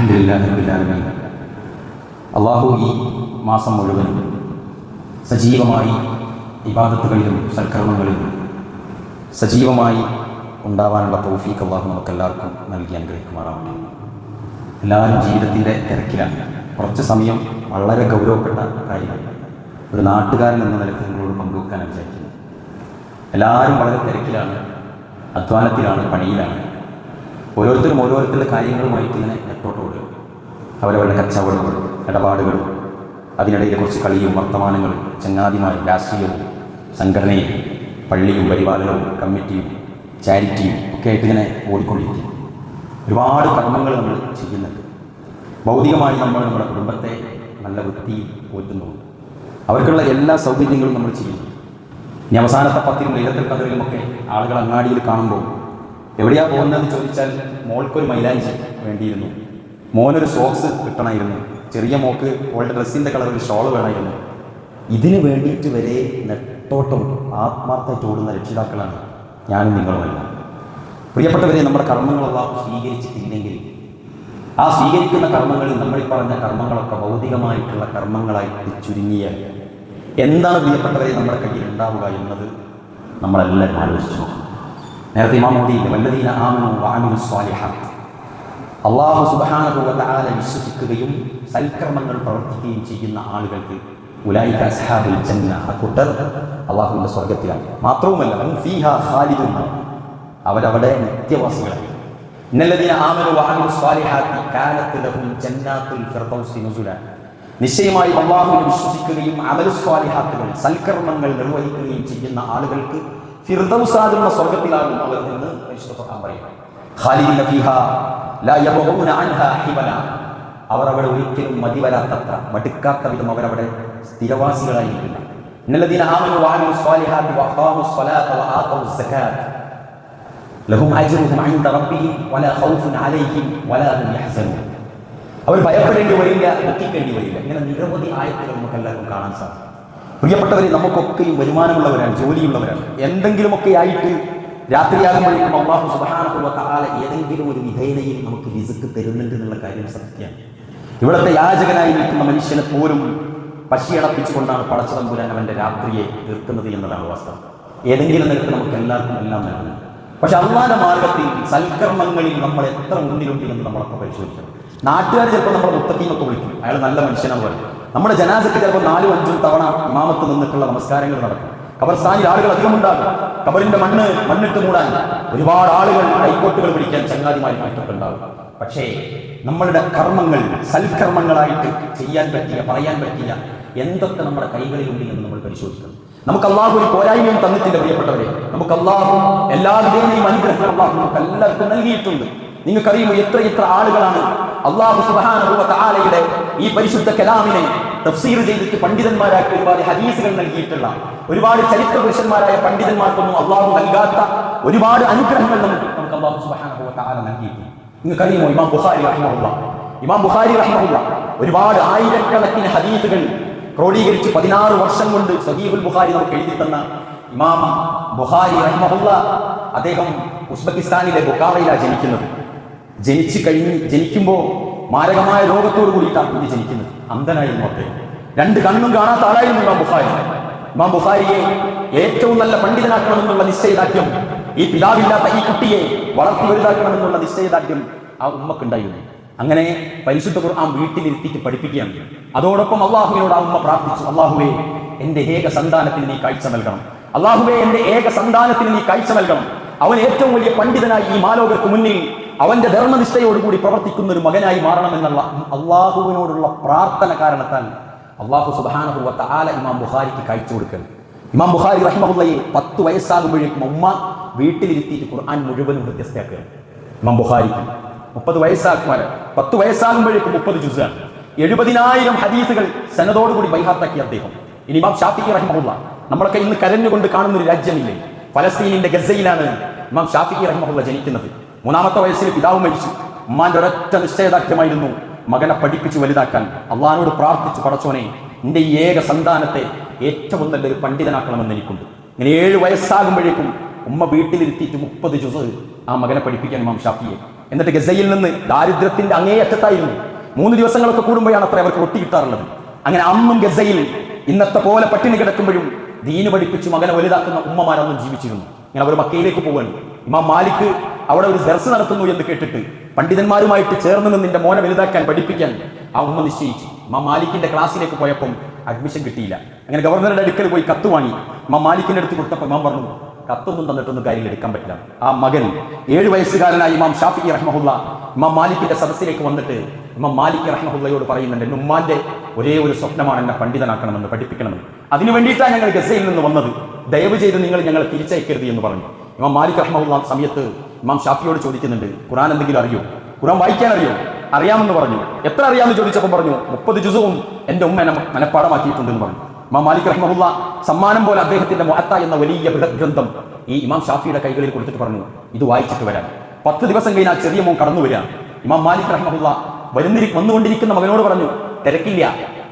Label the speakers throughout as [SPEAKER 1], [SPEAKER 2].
[SPEAKER 1] അൽഹംദുലില്ലാഹി റബ്ബിൽ ആലമീൻ. അല്ലാഹു ഈ മാസം മുഴുവനും സജീവമായി ഇബാദത്തുകളിലും സൽക്കർമ്മങ്ങളിലും സജീവമായി ഉണ്ടാവാനുള്ള തൗഫീഖ് അല്ലാഹു നമുക്കെല്ലാവർക്കും നൽകി അനുഗ്രഹിക്കുമാറാവട്ടെ. എല്ലാവരും ജീവിതത്തിൻ്റെ തിരക്കിലാണ്. കുറച്ച് സമയം വളരെ ഗൗരവപ്പെട്ട കാര്യങ്ങൾ ഒരു നാട്ടുകാരൻ എന്ന നിലയ്ക്ക് നിങ്ങളോട് പങ്കുവെക്കാനാണ് വിചാരിക്കുന്നത്. എല്ലാവരും വളരെ തിരക്കിലാണ്, അധ്വാനത്തിലാണ്, പണിയിലാണ്. ഓരോരുത്തരും ഓരോരുത്തരുടെ കാര്യങ്ങളുമായിട്ട് ഇങ്ങനെ നെട്ടോട്ടോടുക. അവരവരുടെ കച്ചവടങ്ങളും ഇടപാടുകളും അതിനിടയിൽ കുറച്ച് കളിയും വർത്തമാനങ്ങളും ചങ്ങാതിമാരും രാഷ്ട്രീയവും സംഘടനയും പള്ളിയും പരിപാലനവും കമ്മിറ്റിയും ചാരിറ്റിയും ഒക്കെ ആയിട്ട് ഇങ്ങനെ ഓടിക്കൊണ്ടിരിക്കും. ഒരുപാട് കർമ്മങ്ങൾ നമ്മൾ ചെയ്യുന്നുണ്ട്. ഭൗതികമായി നമ്മൾ നമ്മുടെ കുടുംബത്തെ നല്ല വൃത്തിയിൽ പോറ്റുന്നുണ്ട്. അവർക്കുള്ള എല്ലാ സൗകര്യങ്ങളും നമ്മൾ ചെയ്യുന്നു. ഇനി അവസാനത്തെ 10 ലൈലത്തുൽ ഖദറിലുമൊക്കെ ആളുകൾ അങ്ങാടിയിൽ കാണുമ്പോൾ എവിടെയാ പോകുന്നതെന്ന് ചോദിച്ചാൽ മോൾക്കൊരു മൈലാഞ്ചി വേണ്ടിയിരുന്നു, മോനൊരു സോക്സ് കിട്ടണമായിരുന്നു, ചെറിയ മോക്ക് ഓളുടെ ഡ്രസ്സിൻ്റെ കളറിൽ ഷോൾ വേണമായിരുന്നു. ഇതിന് വേണ്ടിയിട്ട് വരെ നെട്ടോട്ടം ആത്മാർത്ഥമായിട്ട് ഓടുന്ന രക്ഷിതാക്കളാണ് ഞാനും നിങ്ങളുമല്ല. പ്രിയപ്പെട്ടവരെ, നമ്മുടെ കർമ്മങ്ങളെല്ലാം സ്വീകരിച്ചിട്ടില്ലെങ്കിൽ ആ സ്വീകരിക്കുന്ന കർമ്മങ്ങളിൽ നമ്മൾ പറഞ്ഞ കർമ്മങ്ങളൊക്കെ ഭൗതികമായിട്ടുള്ള കർമ്മങ്ങളായിട്ട് ചുരുങ്ങിയാൽ എന്താണ് പ്രിയപ്പെട്ടവരെ നമ്മുടെ കയ്യിൽ ഉണ്ടാവുക എന്നത് നമ്മളെല്ലാവരും ആലോചിച്ചു നോക്കും. നേരത്തെ ഇമാം ഓതിയില്ലേ, വല്ലദീന ആമനൂ വഅമിലു സ്വാലിഹാത്ത്. അല്ലാഹു സുബ്ഹാനഹു വ തആല വിശ്വസിക്കുകയും സൽക്കർമ്മങ്ങൾ പ്രവർത്തിക്കുകയും ചെയ്യുന്ന ആളുകൾക്ക് ഉലൈക അസ്ഹാബുൽ ജന്ന, അക്കൂട്ടർ അല്ലാഹുവിൻ്റെ സ്വർഗ്ഗത്തിലാണ്. മാത്രവുമല്ല ഹും ഫീഹാ ഖാലിദൂൻ, അവരവിടെ നിത്യവാസികളാണ്. ഇന്നല്ലദീന ആമനൂ വഅമിലു സ്വാലിഹാത്തി കാനത് ലഹും ജന്നാത്തുൽ ഫിർദൗസി നുസുല. നിശ്ചയമായി അല്ലാഹുവിനെ വിശ്വസിക്കുകയും അമലു സ്വാലിഹാത്തുകൾ സൽക്കർമ്മങ്ങൾ നിർവഹിക്കുകയും ചെയ്യുന്ന ആളുകൾക്ക് ഫിർദൗസാകുന്ന സ്വർഗ്ഗത്തിലാകും അവർ എന്ന് പരിശുദ്ധ ഖുർആൻ പറയുന്നു. ഖാലിദീന ഫീഹാ ലാ യബ്ഗൂന അൻഹാ ഹിബല. അവർ അവിടെ ഒരിക്കലും മതിവരാത്തത്ര മടുക്കാത്ത വിധം അവരവിടെ സ്ഥിരവാസികളായിരിക്കില്ല. ഇന്നല്ലദീന ആമനൂ വഅമിലു സ്വാലിഹാത്തി വഅഖാമുസ് സ്വലാത്ത വആതൗസ് സകാത്ത് ലഹും അജ്റുഹും ഇൻദ റബ്ബിഹിം വലാ ഖൗഫുൻ അലൈഹിം വലാ ഹും യഹ്സനൂൻ. അവർ ഭയപ്പെടേണ്ടി വരില്ല, ദുഃഖിക്കേണ്ടി വരില്ല. ഇങ്ങനെ നിരവധി ആയത്തുകൾ നമുക്ക് എല്ലാവർക്കും കാണാൻ സാധിക്കും. പ്രിയപ്പെട്ടവരെ, നമുക്കൊക്കെയും വരുമാനമുള്ളവരാണ്, ജോലിയുള്ളവരാണ്. എന്തെങ്കിലുമൊക്കെ ആയിട്ട് രാത്രിയാകുമ്പോഴേക്കും അല്ലാഹു സുബ്ഹാനഹു വ തആല ഏതെങ്കിലും ഒരു വിധേനയിൽ നമുക്ക് റിസ്ക് തരുന്നുണ്ട് എന്നുള്ള കാര്യം സത്യമാണ്. ഇവിടുത്തെ യാചകനായി നിൽക്കുന്ന മനുഷ്യനെ പോലും പശിയടപ്പിച്ചുകൊണ്ടാണ് പടച്ചതമ്പുരാൻ അവൻ്റെ രാത്രിയെ തീർക്കുന്നത് എന്നതാണ് വാസ്തവം. ഏതെങ്കിലും നിലക്ക് നമുക്ക് എല്ലാവർക്കും എല്ലാം നൽകുന്നു. പക്ഷെ അല്ലാഹുവിന്റെ മാർഗത്തിൽ സൽക്കർമ്മങ്ങളിൽ നമ്മൾ എത്ര മുന്നിലുണ്ട് എന്ന് നമ്മളൊക്കെ പരിശോധിക്കണം. നാട്ടുകാർ ചിലപ്പോൾ നമ്മുടെ മുത്തഖീന്നൊക്കെ വിളിക്കും, അയാൾ നല്ല മനുഷ്യനാണ് പറയും. നമ്മുടെ ജനാസയ്ക്ക് ചിലപ്പോൾ 4-5 തവണ ഇമാമത്ത് നിന്നിട്ടുള്ള നമസ്കാരങ്ങൾ നടക്കും. ഖബർസ്ഥാനിൽ ആളുകൾ അധികമുണ്ടാകും. ഖബറിന്റെ മണ്ണിട്ട് മൂടാൻ ഒരുപാട് ആളുകൾ കൈക്കോട്ടുകൾ പിടിക്കാൻ ചങ്ങാതിമാരി മറ്റൊക്കെ ഉണ്ടാകും. പക്ഷേ നമ്മളുടെ കർമ്മങ്ങൾ സൽക്കർമ്മങ്ങളായിട്ട് ചെയ്യാൻ പറ്റിയ പറയാൻ പറ്റിയ എന്തൊക്കെ നമ്മുടെ കൈകളിലുണ്ട് എന്ന് നമ്മൾ പരിശോധിക്കണം. നമുക്ക് അല്ലാഹു ഒരു പോരായ്മയും തന്നിട്ടില്ല പ്രിയപ്പെട്ടവരെ. നമുക്ക് അല്ലാഹു എല്ലാവരുടെയും അനുഗ്രഹങ്ങൾ അല്ലാഹു നമുക്ക് എല്ലാവർക്കും നൽകിയിട്ടുണ്ട്. നിങ്ങൾക്കറിയുമോ എത്ര ആളുകളാണ് അല്ലാഹു സുബ്ഹാനഹു വ തആലയുടെ ഈ പരിശുദ്ധ കലാമിനെ തഫ്സീർ ചെയ്തിട്ട് പണ്ഡിതന്മാരാക്കി ഒരുപാട് ഹദീസുകൾ നൽകിയിട്ടുള്ള ഒരുപാട് ചരിത്ര പുരുഷന്മാരായ പണ്ഡിതന്മാർക്കൊന്നും അല്ലാഹു നൽകാത്ത ഒരുപാട് അനുഗ്രഹങ്ങൾ നമുക്ക് അല്ലാഹു സുബ്ഹാനഹു വ തആല നൽകിയിട്ടുണ്ട്. നിങ്ങൾക്കറിയുമോ ഇമാം ബുഖാരി റഹിമഹുല്ലാ ഒരുപാട് ആയിരക്കണക്കിന് ഹദീസുകൾ ക്രോഡീകരിച്ച് 16 വർഷം കൊണ്ട് സഹീഹുൽ ബുഖാരി നമുക്ക് എഴുതി തന്ന ഇമാം ബുഖാരി റഹിമഹുല്ലാ അദ്ദേഹം ഉസ്ബെക്കിസ്ഥാനിലെ ബുഖാറയിലാണ് ജനിക്കുന്നത്. ജനിക്കുമ്പോൾ മാരകമായ രോഗത്തോടു കൂടിയിട്ടാണ് കുഞ്ഞ് ജനിക്കുന്നത്. അന്ധനായിരുന്നു അദ്ദേഹം. 2 കണ്ണും കാണാത്ത ആളായിരുന്നു ഇമാം ബുഖാരിയെ ഏറ്റവും നല്ല പണ്ഡിതനാക്കണമെന്നുള്ള നിശ്ചയദാർഢ്യം, ഈ പിതാവില്ലാത്ത ഈ കുട്ടിയെ വളർത്തി വലുതാക്കണമെന്നുള്ള നിശ്ചയദാർഢ്യം ആ ഉമ്മക്കുണ്ടായിരുന്നു. അങ്ങനെ പരിശുദ്ധ ഖുർആൻ വീട്ടിലിരുത്തിയിട്ട് പഠിപ്പിക്കുകയാണ്. അതോടൊപ്പം അള്ളാഹുവിനോട് ആ ഉമ്മ പ്രാർത്ഥിച്ചു, അള്ളാഹുവേ എൻ്റെ ഏക സന്താനത്തിന് നീ കാഴ്ച നൽകണം. അള്ളാഹുവേ എൻ്റെ ഏക സന്താനത്തിന് നീ കാഴ്ച നൽകണം. അവൻ ഏറ്റവും വലിയ പണ്ഡിതനായി ഈ മാലോകർക്ക് മുന്നിൽ അവന്റെ ധർമ്മനിഷ്ഠയോടുകൂടി പ്രവർത്തിക്കുന്ന ഒരു മകനായി മാറണമെന്നുള്ള അള്ളാഹുവിനോടുള്ള പ്രാർത്ഥന കാരണത്താൽ അള്ളാഹു സുബ്ഹാനഹു വ തആല ഇമാം ബുഖാരിക്ക് കാഴ്ച കൊടുക്കുന്നു. ഇമാം ബുഖാരി റഹിമഹുള്ളയെ 10 വയസ്സാകുമ്പോഴേക്കും ഉമ്മ വീട്ടിലിരുത്തിയിട്ട് ഖുർആൻ മുഴുവനും വ്യത്യസ്തയാക്കുകയാണ്. ഇമാം ബുഖാരിക്ക് 30 വയസ്സാക്കുമാർ 10 വയസ്സാകുമ്പോഴേക്കും 30 ജുസാണ്, 70,000 ഹദീസുകൾ സനദോടുകൂടി ബൈഹാത്താക്കിയ അദ്ദേഹം. ഇനി ഇമാം ഷാഫിഈ റഹിമഹുള്ള, നമ്മളൊക്കെ ഇന്ന് കരഞ്ഞുകൊണ്ട് കാണുന്ന ഒരു രാജ്യമില്ലേ, ഫലസ്തീനിന്റെ ഗസയിലാണ് ഇമാം ഷാഫിഈ റഹിമഹുള്ള ജനിക്കുന്നത്. 3-ാമത്തെ വയസ്സിൽ പിതാവ് മരിച്ചു. ഉമ്മാന്റെ ഒരൊറ്റ നിശ്ചയദാർഢ്യമായിരുന്നു മകനെ പഠിപ്പിച്ച് വലുതാക്കാൻ. അള്ളാഹിനോട് പ്രാർത്ഥിച്ചു, പടച്ചോനെ എൻ്റെ ഈ ഏക സന്താനത്തെ ഏറ്റവും നല്ലൊരു പണ്ഡിതനാക്കണമെന്ന് എനിക്കുണ്ട്. ഇങ്ങനെ 7 വയസ്സാകുമ്പോഴേക്കും ഉമ്മ വീട്ടിലിരുത്തിയിട്ട് 30 ജുസ് ആ മകനെ പഠിപ്പിക്കാൻ ഇമാം ഷാഫിഈ എന്നിട്ട് ഗസയിൽ നിന്ന് ദാരിദ്ര്യത്തിന്റെ അങ്ങേയറ്റത്തായിരുന്നു. 3 ദിവസങ്ങളൊക്കെ കൂടുമ്പോഴാണ് അത്ര അവർക്ക് റൊട്ടി കിട്ടാറുള്ളത്. അങ്ങനെ അന്നും ഗസയിൽ ഇന്നത്തെ പോലെ പട്ടിണി കിടക്കുമ്പോഴും ദീന് പഠിപ്പിച്ച് മകനെ വലുതാക്കുന്ന ഉമ്മമാരൊന്നും ജീവിച്ചിരുന്നു. ഇങ്ങനെ അവർ മക്കയിലേക്ക് പോവാണ്. ഇമാം മാലിക് അവിടെ ഒരു ദർസ് നടത്തുന്നു എന്ന് കേട്ടിട്ട് പണ്ഡിതന്മാരുമായിട്ട് ചേർന്ന് നിന്ന് നിന്റെ മോനെ വലുതാക്കാൻ പഠിപ്പിക്കാൻ ആ ഉമ്മ നിശ്ചയിച്ചു. ഇമാം മാലിക്കിന്റെ ക്ലാസ്സിലേക്ക് പോയപ്പം അഡ്മിഷൻ കിട്ടിയില്ല. അങ്ങനെ ഗവർണറുടെ അടുക്കൽ പോയി കത്ത് വാങ്ങി ഇമാം മാലിക്കിന്റെ അടുത്ത് കൊടുത്തപ്പോൾ ഇമാം പറഞ്ഞു, കത്തൊന്നും തന്നിട്ടൊന്നും കാര്യങ്ങൾ എടുക്കാൻ പറ്റില്ല. ആ മകൻ 7 വയസ്സുകാരനായ ഇമാം ഷാഫിഈ റഹ്മഹുല്ല ഇമാം മാലിക്കിന്റെ സദസ്സിലേക്ക് വന്നിട്ട് ഇമാം മാലിക് റഹ്മഹുല്ലയോട് പറയുന്നുണ്ട്, എന്റെ ഉമ്മാന്റെ ഒരേ ഒരു സ്വപ്നമാണ് എന്നെ പണ്ഡിതനാക്കണമെന്ന്, പഠിപ്പിക്കണമെന്ന്. അതിനു വേണ്ടിയിട്ടാണ് ഞങ്ങൾ ഗസയിൽ നിന്ന് വന്നത്. ദയവ് ചെയ്ത് നിങ്ങൾ ഞങ്ങളെ തിരിച്ചയക്കരുത് എന്ന് പറഞ്ഞു. ഇമാം മാലിക് റഹ്മഹുല്ല സമയത്ത് ഇമാം ഷാഫിയോട് ചോദിക്കുന്നുണ്ട്, ഖുർആൻ എന്തെങ്കിലും അറിയോ? ഖുർആൻ വായിക്കാൻ അറിയോ? അറിയാമെന്ന് പറഞ്ഞു. എത്ര അറിയാമെന്ന് ചോദിച്ചപ്പോൾ പറഞ്ഞു, 30 ജുസുവും എന്റെ ഉമ്മ എന്നെ മനഃപ്പാടമാക്കിയിട്ടുണ്ടെന്ന് പറഞ്ഞു. ഇമാം മാലിക് റഹ്മഹുല്ല സമ്മാനം പോലെ അദ്ദേഹത്തിന്റെ മുഅത്ത എന്ന വലിയ ബൃഹത് ഗ്രന്ഥം ഈ ഇമാം ഷാഫിയുടെ കൈകളിൽ കൊടുത്തിട്ട് പറഞ്ഞു, ഇത് വായിച്ചിട്ട് വരാൻ. 10 ദിവസം കഴിഞ്ഞാൽ ചെറിയ മോൻ കടന്നു വരിക. ഇമാം മാലിക് റഹ്മഹുല്ല വന്നുകൊണ്ടിരിക്കുന്ന മകനോട് പറഞ്ഞു, തിരക്കില്ല,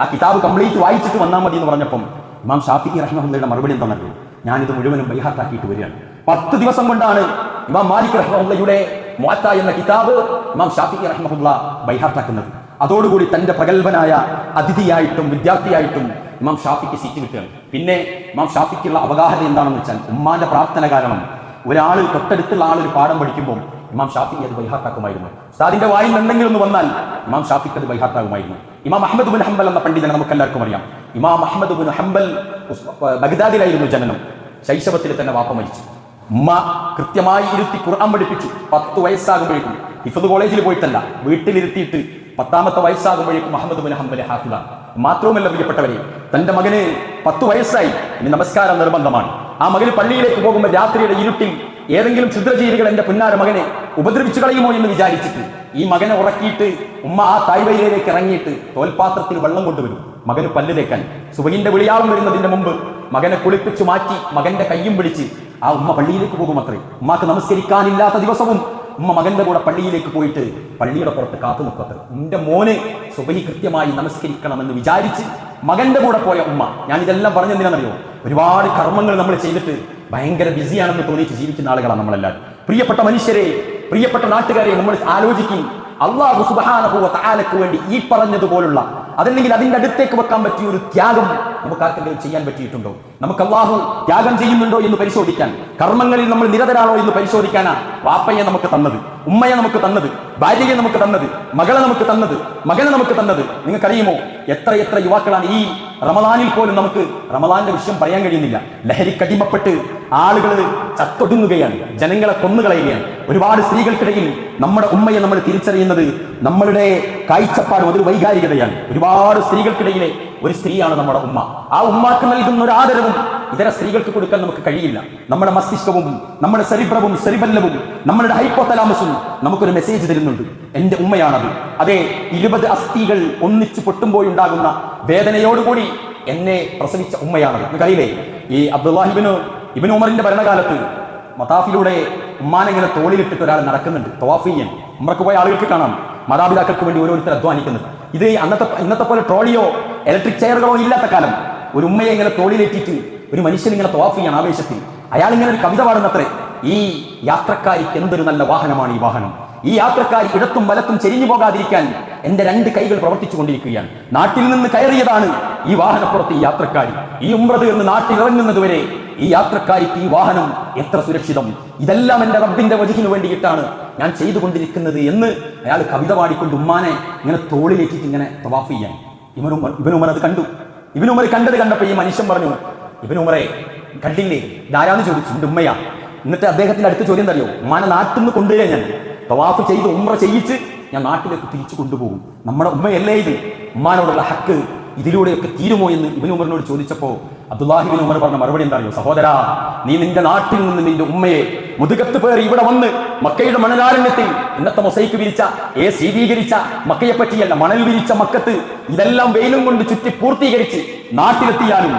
[SPEAKER 1] ആ കിതാബ് കംപ്ലീറ്റ് വായിച്ചിട്ട് വന്നാൽ മതി എന്ന് പറഞ്ഞപ്പം ഇമാം ഷാഫിഈ റഹ്മഹുല്ലയുടെ മറുപടി എന്താണെന്നറിയോ? ഞാനിത് മുഴുവനും ബൈഹാത്താക്കിയിട്ട് വരികയാണ്. 10 ദിവസം കൊണ്ടാണ് ഇമാം മാലിക് റഹ്മഹുല്ലയുടെ മുഅത്ത എന്ന കിതാബ് ഇമാം ഷാഫിഈ റഹ്മഹുല്ല ബൈഹാത്താക്കുന്നത്. അതോടുകൂടി തന്റെ പ്രഗത്ഭനായ അതിഥിയായിട്ടും വിദ്യാർത്ഥിയായിട്ടും ഇമാം ഷാഫിക്ക് സീറ്റ് കിട്ടുകയാണ്. പിന്നെ ഇമാം ഷാഫിക്കുള്ള അവഗാഹത എന്താണെന്ന് വെച്ചാൽ, ഉമ്മാന്റെ പ്രാർത്ഥന കാരണം ഒരാൾ തൊട്ടടുത്തുള്ള ആൾ ഒരു പാഠം പഠിക്കുമ്പോൾ ഇമാം ഷാഫിക്ക് അത് ബൈഹാത്താക്കുമായിരുന്നു. ഉസ്താദിന്റെ വായിൽ എന്തെങ്കിലും ഒന്ന് വന്നാൽ ഇമാം ഷാഫിക്ക് അത് ബൈഹാത്താകുമായിരുന്നു. ഇമാം അഹ്മദ് ബിൻ ഹംബൽ എന്ന പണ്ഡിതനെ നമുക്ക് എല്ലാവർക്കും അറിയാം. ഇമാം അഹ്മദ് ബിൻ ഹംബൽ ബഗ്ദാദിലായിരുന്നു ജനനം. ശൈശവത്തിൽ തന്നെ വാപ്പ മരിച്ചു. ഉമ്മ കൃത്യമായി ഇരുത്തി ഖുർആൻ പഠിപ്പിച്ചു. 10 വയസ്സാകുമ്പോഴേക്കും ഹിഫ്ദ് കോളേജിൽ പോയിട്ടല്ല, വീട്ടിലിരുത്തിയിട്ട് 10ാമത്തെ വയസ്സാകുമ്പോഴേക്കും അഹ്മദ് ബിൻ ഹംബൽ ഹാഫിളാണ്. മാത്രവുമല്ല പ്രിയപ്പെട്ടവരെ, തന്റെ മകന് 10 വയസ്സായി. ഇനി നമസ്കാരം നിർബന്ധമാണ്. ആ മകന് പള്ളിയിലേക്ക് പോകുമ്പോൾ രാത്രിയുടെ ഇരുട്ടിൽ ഏതെങ്കിലും ക്ഷുദ്രജീവികൾ എന്റെ പുന്നാര മകനെ ഉപദ്രവിച്ചു കളയുമോ എന്ന് വിചാരിച്ചിട്ട് ഈ മകനെ ഉറക്കിയിട്ട് ഉമ്മ ആ തായ്വയിലേക്ക് ഇറങ്ങിയിട്ട് തോൽപാത്രത്തിൽ വെള്ളം കൊണ്ടുവരും മകന് പല്ല് തേക്കാൻ. സുബഹിന്റെ വിളിയാളം വരുന്നതിന്റെ മുമ്പ് മകനെ കുളിപ്പിച്ചു മാറ്റി മകന്റെ കയ്യും പിടിച്ച് ആ ഉമ്മ പള്ളിയിലേക്ക് പോകും. അത്രേ ഉമ്മക്ക് നമസ്കരിക്കാനില്ലാത്ത ദിവസവും ഉമ്മ മകന്റെ കൂടെ പള്ളിയിലേക്ക് പോയിട്ട് പള്ളിയുടെ പുറത്ത് കാത്തു നിൽക്കട്ടെ. എന്റെ മോനെ സുബഹി കൃത്യമായി നമസ്കരിക്കണമെന്ന് വിചാരിച്ച് മകന്റെ കൂടെ പോയ ഉമ്മ. ഞാൻ ഇതെല്ലാം പറഞ്ഞെന്തിനാണെന്നറിയോ? ഒരുപാട് കർമ്മങ്ങൾ നമ്മൾ ചെയ്തിട്ട് ഭയങ്കര ബിസിയാണെന്ന് തോന്നിച്ച് ജീവിക്കുന്ന ആളുകളാണ് നമ്മളെല്ലാവരും. പ്രിയപ്പെട്ട മനുഷ്യരെ, പ്രിയപ്പെട്ട നാട്ടുകാരെ, നമ്മൾ ആലോചിക്കും, അല്ലാഹു സുബ്ഹാനഹു വ തആലക്ക് വേണ്ടി ഈ പറഞ്ഞതുപോലുള്ള അതല്ലെങ്കിൽ അതിന്റെ അടുത്തേക്ക് വെക്കാൻ പറ്റിയ ഒരു ത്യാഗം നമുക്ക് ആർക്കെങ്കിലും ചെയ്യാൻ പറ്റിയിട്ടുണ്ടോ? നമുക്ക് അല്ലാഹു ത്യാഗം ചെയ്യുന്നുണ്ടോ എന്ന് പരിശോധിക്കാൻ, കർമ്മങ്ങളിൽ നമ്മൾ നിരതരാണോ എന്ന് പരിശോധിക്കാനാ വാപ്പയെ നമുക്ക് തന്നത്, ഉമ്മയെ നമുക്ക് തന്നത്, ഭാര്യയെ നമുക്ക് തന്നത്, മകളെ നമുക്ക് തന്നത്, മകനെ നമുക്ക് തന്നത്. നിങ്ങൾക്കറിയുമോ എത്ര യുവാക്കളാണ് ഈ റമളാനിൽ പോലും നമുക്ക് റമളാന്റെ വിഷയം പറയാൻ കഴിയുന്നില്ല. ലഹരിക്കടിമപ്പെട്ട് ആളുകൾ ചത്തൊടുങ്ങുകയാണ്, ജനങ്ങളെ കൊന്നുകളയുകയാണ്. ഒരുപാട് സ്ത്രീകൾക്കിടയിൽ നമ്മുടെ ഉമ്മയെ നമ്മൾ തിരിച്ചറിയുന്നത് നമ്മളുടെ കാഴ്ചപ്പാടും അതൊരു വൈകാരികതയാണ്. ഒരുപാട് സ്ത്രീകൾക്കിടയിലെ ഒരു സ്ത്രീയാണ് നമ്മുടെ ഉമ്മ. ആ ഉമ്മാക്ക് നൽകുന്ന ഒരു ആദരവും ഇതര സ്ത്രീകൾക്ക് കൊടുക്കാൻ നമുക്ക് കഴിയില്ല. നമ്മുടെ മസ്തിഷ്കവും നമ്മുടെ സെറിബ്രവും സെറിബല്ലവും നമ്മളുടെ ഹൈപ്പോതലാമസും നമുക്കൊരു മെസ്സേജ് തരുന്നുണ്ട്, എന്റെ ഉമ്മയാണത്. അതെ, 20 അസ്ഥികൾ ഒന്നിച്ചു പൊട്ടുമ്പോഴുണ്ടാകുന്ന വേദനയോടുകൂടി എന്നെ പ്രസവിച്ച ഉമ്മയാണത്. നിങ്ങൾക്കറിയില്ലേ, ഈ ഇബ്നു ഉമറിന്റെ ഭരണകാലത്ത് മതാഫിലൂടെ ഉമ്മാനെങ്ങനെ തോളിലിട്ടിട്ട് ഒരാൾ നടക്കുന്നുണ്ട്. തവാഫ് ചെയ്യാൻ ഉംറക്ക് പോയ ആളുകൾക്ക് കാണാം, മാതാപിതാക്കൾക്ക് വേണ്ടി ഓരോരുത്തർ അധ്വാനിക്കുന്നത്. ഇത് ഇന്നത്തെ പോലെ ട്രോളിയോ ഇലക്ട്രിക് ചെയറുകളോ ഇല്ലാത്ത കാലം. ഒരു ഉമ്മയെ ഇങ്ങനെ തോളിലേറ്റിട്ട് ഒരു മനുഷ്യൻ ഇങ്ങനെ തവാഫ് ചെയ്യാൻ ആവേശത്തിൽ അയാൾ ഇങ്ങനെ ഒരു കവിത പാടുന്നത്രേ, ഈ യാത്രക്കാരിക്ക് എന്തൊരു നല്ല വാഹനമാണ് ഈ വാഹനം, ഈ യാത്രക്കാരി ഇടത്തും വലത്തും ചെരിഞ്ഞു പോകാതിരിക്കാൻ എന്റെ 2 കൈകൾ പ്രവർത്തിച്ചു കൊണ്ടിരിക്കുകയാണ്. നാട്ടിൽ നിന്ന് കയറിയതാണ് ഈ വാഹനപ്പുറത്ത് ഈ യാത്രക്കാരി. ഈ ഉംറ എന്ന് നാട്ടിൽ ഇറങ്ങുന്നത് വരെ ഈ യാത്രക്കാരിക്ക് ഈ വാഹനം എത്ര സുരക്ഷിതം, ഇതെല്ലാം എന്റെ റബ്ബിന്റെ വജ്ഹിന് വേണ്ടിയിട്ടാണ് ഞാൻ ചെയ്തുകൊണ്ടിരിക്കുന്നത് എന്ന് അയാൾ കവിത പാടിക്കൊണ്ട് ഉമ്മാനെ ഇങ്ങനെ തോളിലേറ്റിട്ട് ഇങ്ങനെ തവാഫ് ചെയ്യാൻ. ഇബ്നു ഉമർ അത് കണ്ടു. ഇബ്നു ഉമർ കണ്ടപ്പോൾ ഈ മനുഷ്യൻ പറഞ്ഞു, ഇബ്നു ഉമറെ കണ്ടില്ലേ, ഇതാരാന്ന് ചോദിച്ചു. എന്റെ ഉമ്മയാ. എന്നിട്ട് അദ്ദേഹത്തിന്റെ അടുത്ത ചോദ്യം അറിയോ? ഉമ്മാനെ നാട്ടിൽ നിന്ന് കൊണ്ടുവരിക, ഞാൻ തവാഫ് ചെയ്ത് ഉംറ ചെയ്യിച്ച് ഞാൻ നാട്ടിലേക്ക് തിരിച്ചു കൊണ്ടുപോകും. നമ്മുടെ ഉമ്മയല്ലേ ഇത്? ഉമ്മാനോടുള്ള ഹക്ക് ഇതിലൂടെയൊക്കെ തീരുമോ എന്ന് ഇബ്നു ഉമറിനോട് ചോദിച്ചപ്പോൾ അബ്ദുല്ലാഹി ഇബ്നു ഉമർ പറഞ്ഞ മറുപടി എന്താ അറിയോ? സഹോദരാ, നീ നിന്റെ നാട്ടിൽ നിന്ന് നിന്റെ ഉമ്മയെ മുതുകത്ത് പേറി ഇവിടെ വന്ന് മക്കയുടെ മണലാരണ്യത്തിൽ ഇന്നത്തെ മൊസൈക്ക് വിരിച്ച ശീതീകരിച്ച മക്കയെ പറ്റിയല്ല, മണൽ വിരിച്ച മക്കത്ത് ഇതെല്ലാം വെയിലും കൊണ്ട് ചുറ്റി പൂർത്തീകരിച്ച് നാട്ടിലെത്തിയാലും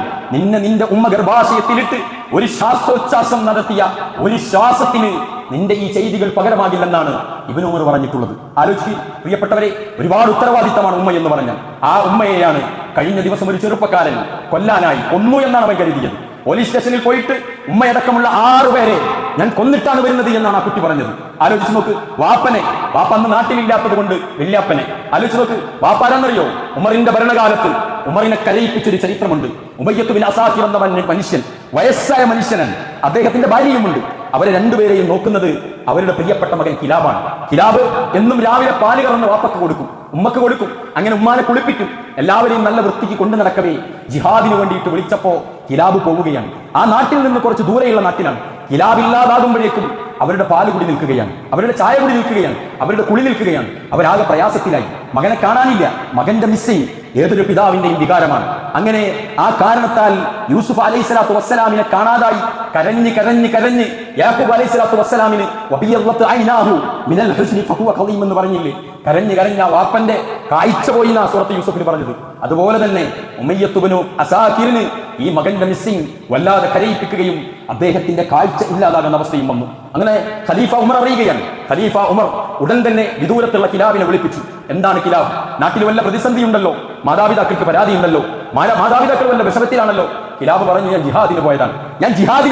[SPEAKER 1] നിന്റെ ഉമ്മ ഗർഭാശയത്തിലിട്ട് ഒരു ശ്വാസോച്ഛ്വാസം നടത്തിയ ഒരു ശ്വാസത്തിന് നിന്റെ ഈ ചെയ്തികൾ പകരമാകില്ലെന്നാണ് ഇബ്നു ഉമർ പറഞ്ഞിട്ടുള്ളത്. ആലോചിക്കുക പ്രിയപ്പെട്ടവരെ, ഒരുപാട് ഉത്തരവാദിത്തമാണ് ഉമ്മ എന്ന് പറഞ്ഞാൽ. ആ ഉമ്മയെയാണ് കഴിഞ്ഞ ദിവസം ഒരു ചെറുപ്പക്കാരൻ കൊല്ലാനായി കൊന്നു എന്നാണ് അവൻ കരുതിയത്. പോലീസ് സ്റ്റേഷനിൽ പോയിട്ട് ഉമ്മയടക്കമുള്ള 6 പേരെ ഞാൻ കൊന്നിട്ടാണ് വരുന്നത് എന്നാണ് ആ കുട്ടി പറഞ്ഞത്. ആലോചിച്ച് നോക്ക്. വാപ്പ അന്ന് നാട്ടിലില്ലാത്തത് കൊണ്ട് വല്യാപ്പനെ ആലോചിച്ച് നോക്ക്. വാപ്പാരെന്നറിയോ? ഉമറിന്റെ ഭരണകാലത്ത് ഉമറിനെ കരയിപ്പിച്ചൊരു ചരിത്രമുണ്ട്. ഉമയ്യത്ത് ബിൻ അസാക്കിർ എന്ന മനുഷ്യൻ, വയസ്സായ മനുഷ്യനാണ്. അദ്ദേഹത്തിന്റെ ഭാര്യയുമുണ്ട്. അവരെ രണ്ടുപേരെയും നോക്കുന്നത് അവരുടെ പ്രിയപ്പെട്ട മകൻ കിലാബാണ്. കിലാബ് എന്നും രാവിലെ പാല് കറന്ന് വാപ്പക്ക് കൊടുക്കും, ഉമ്മക്ക് കൊടുക്കും. അങ്ങനെ ഉമ്മാനെ കുളിപ്പിക്കും. എല്ലാവരെയും നല്ല വൃത്തിക്ക് കൊണ്ടു നടക്കവേ ജിഹാദിന് വേണ്ടിയിട്ട് വിളിച്ചപ്പോ കിലാബ് പോവുകയാണ്. ആ നാട്ടിൽ നിന്ന് കുറച്ച് ദൂരെയുള്ള നാട്ടിലാണ്. കിലാബില്ലാതാകുമ്പോഴേക്കും അവരുടെ പാല് കുടി നിൽക്കുകയാണ്, അവരുടെ ചായ കുടി നിൽക്കുകയാണ്, അവരുടെ കുളി നിൽക്കുകയാണ്. അവരാകെ പ്രയാസത്തിലായി. മകനെ കാണാനില്ല. മകന്റെ മിസ്സിങ് ഏതൊരു പിതാവിന്റെയും വികാരമാണ്. അങ്ങനെ ആ കാരണത്താൽ യൂസുഫ് അലൈഹിസ്സലാത്തു വസ്സലാമിനെ കാണാതായി കരഞ്ഞ് കരഞ്ഞ് കരഞ്ഞ് യാക്കൂബ് അലൈഹിസ്സലാത്തു വസ്സലാമിന് വബിയല്ലത്ത് ഐനാഹു മിനൽ ഹുസ്നി ഫഹുവ ഖദീം എന്ന് പറഞ്ഞില്ലേ? കരഞ്ഞ് കരഞ്ഞ വാപ്പന്റെ കാഴ്ച പോയി എന്നാ സൂറത്ത് യൂസുഫിന് പറഞ്ഞത്. അതുപോലെ തന്നെ ഉമയ്യത്ത് ബിനു അസാകിറിന് ഈ മകന്റെ മിസ്സിങ് വല്ലാതെ കരയിപ്പിക്കുകയും അദ്ദേഹത്തിന്റെ കാഴ്ച ഇല്ലാതാകുന്ന അവസ്ഥയും വന്നു. അങ്ങനെ ഖലീഫ ഉമർ അറിയുകയാണ്. ഖലീഫ ഉമർ ഉടൻ തന്നെ വിദൂരത്തുള്ള കിലാബിനെ വിളിപ്പിച്ചു. എന്താണ് കിലാബ്? നാട്ടിൽ വല്ല പ്രതിസന്ധി ഉണ്ടല്ലോ, മാതാപിതാക്കൾക്ക് പരാതിയുണ്ടല്ലോ, മാതാപിതാക്കൾ വല്ല വിഷമത്തിലാണല്ലോ. കിലാബ് പറഞ്ഞു, ഞാൻ ജിഹാദിന്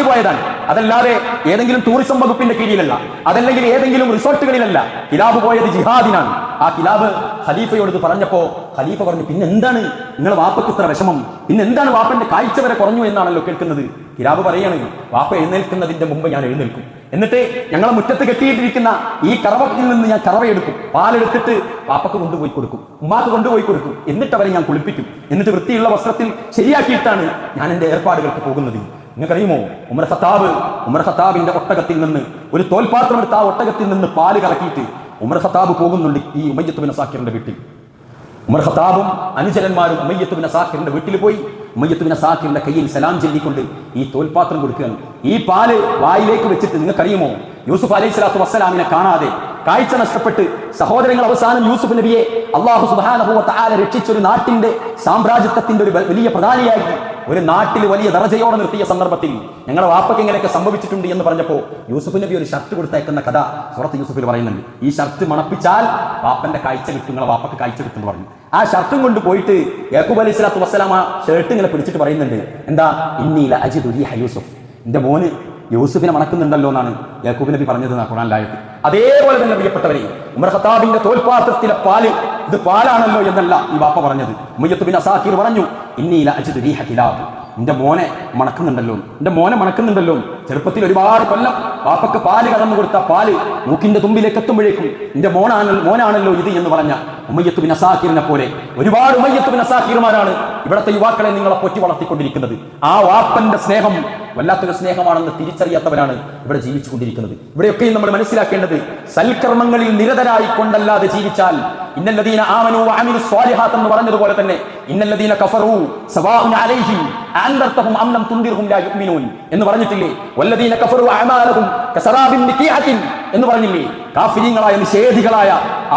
[SPEAKER 1] പോയതാണ്. അതല്ലാതെ ഏതെങ്കിലും ടൂറിസം വകുപ്പിന്റെ കീഴിലല്ല, അതല്ലെങ്കിൽ ഏതെങ്കിലും റിസോർട്ടുകളിലല്ല. കിലാബ് പോയത് ജിഹാദിനാണ്. ആ കിലാബ് ഖലീഫയോട് പറഞ്ഞപ്പോ ഖലീഫ പറഞ്ഞു, പിന്നെ എന്താണ് നിങ്ങളെ വാപ്പക്ക് ഇത്ര വിഷമം? പിന്നെ എന്താണ് വാപ്പന്റെ കാഴ്ച വരെ കുറഞ്ഞു എന്നാണല്ലോ കേൾക്കുന്നത്. കിലാബ് പറയാണ്, വാപ്പ എഴുന്നേൽക്കുന്നതിന്റെ മുമ്പ് ഞാൻ എഴുന്നേൽക്കും. എന്നിട്ട് ഞങ്ങളെ മുറ്റത്ത് കെട്ടിയിട്ടിരിക്കുന്ന ഈ കറവത്തിൽ നിന്ന് ഞാൻ കറവയെടുക്കും. പാലെടുത്തിട്ട് വാപ്പക്ക് കൊണ്ടുപോയി കൊടുക്കും, ഉമ്മാക്ക് കൊണ്ടുപോയി കൊടുക്കും. എന്നിട്ട് അവരെ ഞാൻ കുളിപ്പിക്കും. എന്നിട്ട് വൃത്തിയുള്ള വസ്ത്രത്തിൽ ശരിയാക്കിയിട്ടാണ് ഞാൻ എന്റെ ഏർപ്പാടുകൾക്ക് പോകുന്നത്. നിങ്ങൾക്കറിയുമോ, ഉമർ ഖത്താബിന്റെ ഒട്ടകത്തിൽ നിന്ന് ഒരു തോൽപാത്രം എടുത്ത് ആ ഒട്ടകത്തിൽ നിന്ന് പാല് കലക്കിയിട്ട് ഉമർ ഖത്താബ് പോകുന്നുണ്ട് ഈ ഉമയ്യത്ത് ബിൻ അസാക്കിറിന്റെ വീട്ടിൽ. ഉമർ ഖത്താബും അനുചരന്മാരും ഉമയ്യത്ത് ബിൻ അസാക്കിറിന്റെ വീട്ടിൽ പോയി ഉമയ്യത്ത് ബിൻ അസാക്കിറിന്റെ കയ്യിൽ സലാം ചൊല്ലിക്കൊണ്ട് ഈ തോൽപാത്രം കൊടുക്കുകയാണ്. ഈ പാല് വായിലേക്ക് വെച്ചിട്ട് നിങ്ങൾക്കറിയുമോ, യൂസുഫ് അലൈഹിസ്സലാത്തു വസ്സലാമിനെ കാണാതെ കാഴ്ച നഷ്ടപ്പെട്ട് സഹോദരങ്ങൾ അവസാനം യൂസുഫ് നബിയെ അല്ലാഹു സുബ്ഹാനഹു വ തആല രക്ഷിച്ചൊരു നാട്ടിന്റെ സാമ്രാജ്യത്വത്തിന്റെ ഒരു വലിയ പ്രധാനിയായി ഒരു നാട്ടിൽ വലിയ ദർജയോടെ നിർത്തിയ സന്ദർഭത്തിൽ ഞങ്ങളുടെ വാപ്പയ്ക്ക് ഇങ്ങനെയൊക്കെ സംഭവിച്ചിട്ടുണ്ട് എന്ന് പറഞ്ഞപ്പോൾ യൂസുഫ് നബി ഒരു ഷർട്ട് കൊടുത്തയക്കുന്ന കഥ സൂറത്ത് യൂസുഫിൽ പറയുന്നുണ്ട്. ഈ ഷർട്ട് മണപ്പിച്ചാൽ വാപ്പന്റെ കാഴ്ച കിട്ടും, നിങ്ങളെ വാപ്പക്ക് കാഴ്ച കിട്ടും എന്ന് പറഞ്ഞു. ആ ഷർട്ടും കൊണ്ട് പോയിട്ട് യാക്കൂബ് അലൈഹിസ്സലാത്തു വസ്സലാം ആ ഷർട്ട് ഇങ്ങനെ പിടിച്ചിട്ട് പറയുന്നുണ്ട്, എന്താ ഇന്നി ലഅജിദു റീഹ യൂസുഫ്, എന്റെ മോന് യൂസുഫിനെ മണക്കുന്നുണ്ടല്ലോ എന്നാണ് യാക്കൂബ് നബി പറഞ്ഞത് ഖുർആനിലായത്. അതേപോലെ തന്നെ പ്രിയപ്പെട്ടവരെ, ഉമർ ഖത്താബിന്റെ തോൽപാത്രത്തിലെ പാല് ഇത് പാലാണല്ലോ എന്നല്ല ഈ വാപ്പ പറഞ്ഞത്. ഉമയ്യത്ത് ബിൻ അസാക്കിർ പറഞ്ഞു, ഇന്നി ലഅജിദു റീഹ കിലാബ്, എന്റെ മോനെ മണക്കുന്നുണ്ടല്ലോ. ചെറുപ്പത്തിൽ ഒരുപാട് കൊല്ലം വാപ്പക്ക് പാല് കടന്നു കൊടുത്ത പാല് മൂക്കിന്റെ തുമ്പിലേക്ക് എത്തുമ്പോഴേക്കും എന്റെ മോനാണല്ലോ ഇത് എന്ന് പറഞ്ഞ ഉമയ്യത്ത് ബിൻ അസാക്കിറിനെ പോലെ ഒരുപാട് ഉമയ്യത്ത് ബിൻ അസാക്കിർമാരാണ് ഇവിടുത്തെ യുവാക്കളെ നിങ്ങളെ പൊറ്റി വളർത്തിക്കൊണ്ടിരിക്കുന്നത്. ആ വാപ്പന്റെ സ്നേഹം വല്ലാത്തൊരു സ്നേഹമാണെന്ന് തിരിച്ചറിയാത്തവരാണ് ഇവിടെ ജീവിച്ചുകൊണ്ടിരിക്കുന്നത്. ഇവിടെയൊക്കെയും നമ്മൾ മനസ്സിലാക്കേണ്ടത്, സൽക്കർമ്മങ്ങളിൽ നിരതരായി കൊണ്ടല്ലാതെ ജീവിച്ചാൽ ഇന്നല്ലദീന ആമനൂ വഅമിലുസ് സ്വാലിഹാത്ത് എന്ന് പറഞ്ഞതുപോലെ തന്നെ ഇന്നല്ലദീന കഫറൂ സവാഉൻ അലൈഹിം അൻദർതഹും അം ലം തുൻദിർഹും ലാ യുഅ്മിനൂൻ എന്ന് പറഞ്ഞിട്ടില്ലേ? വല്ലദീന കഫറൂ അഅമാലഹും കസറാബിൻ നിഖീഅത്തിൻ എന്ന് പറഞ്ഞില്ലേ? കാഫിരീങ്ങളായ നിഷേധികളായ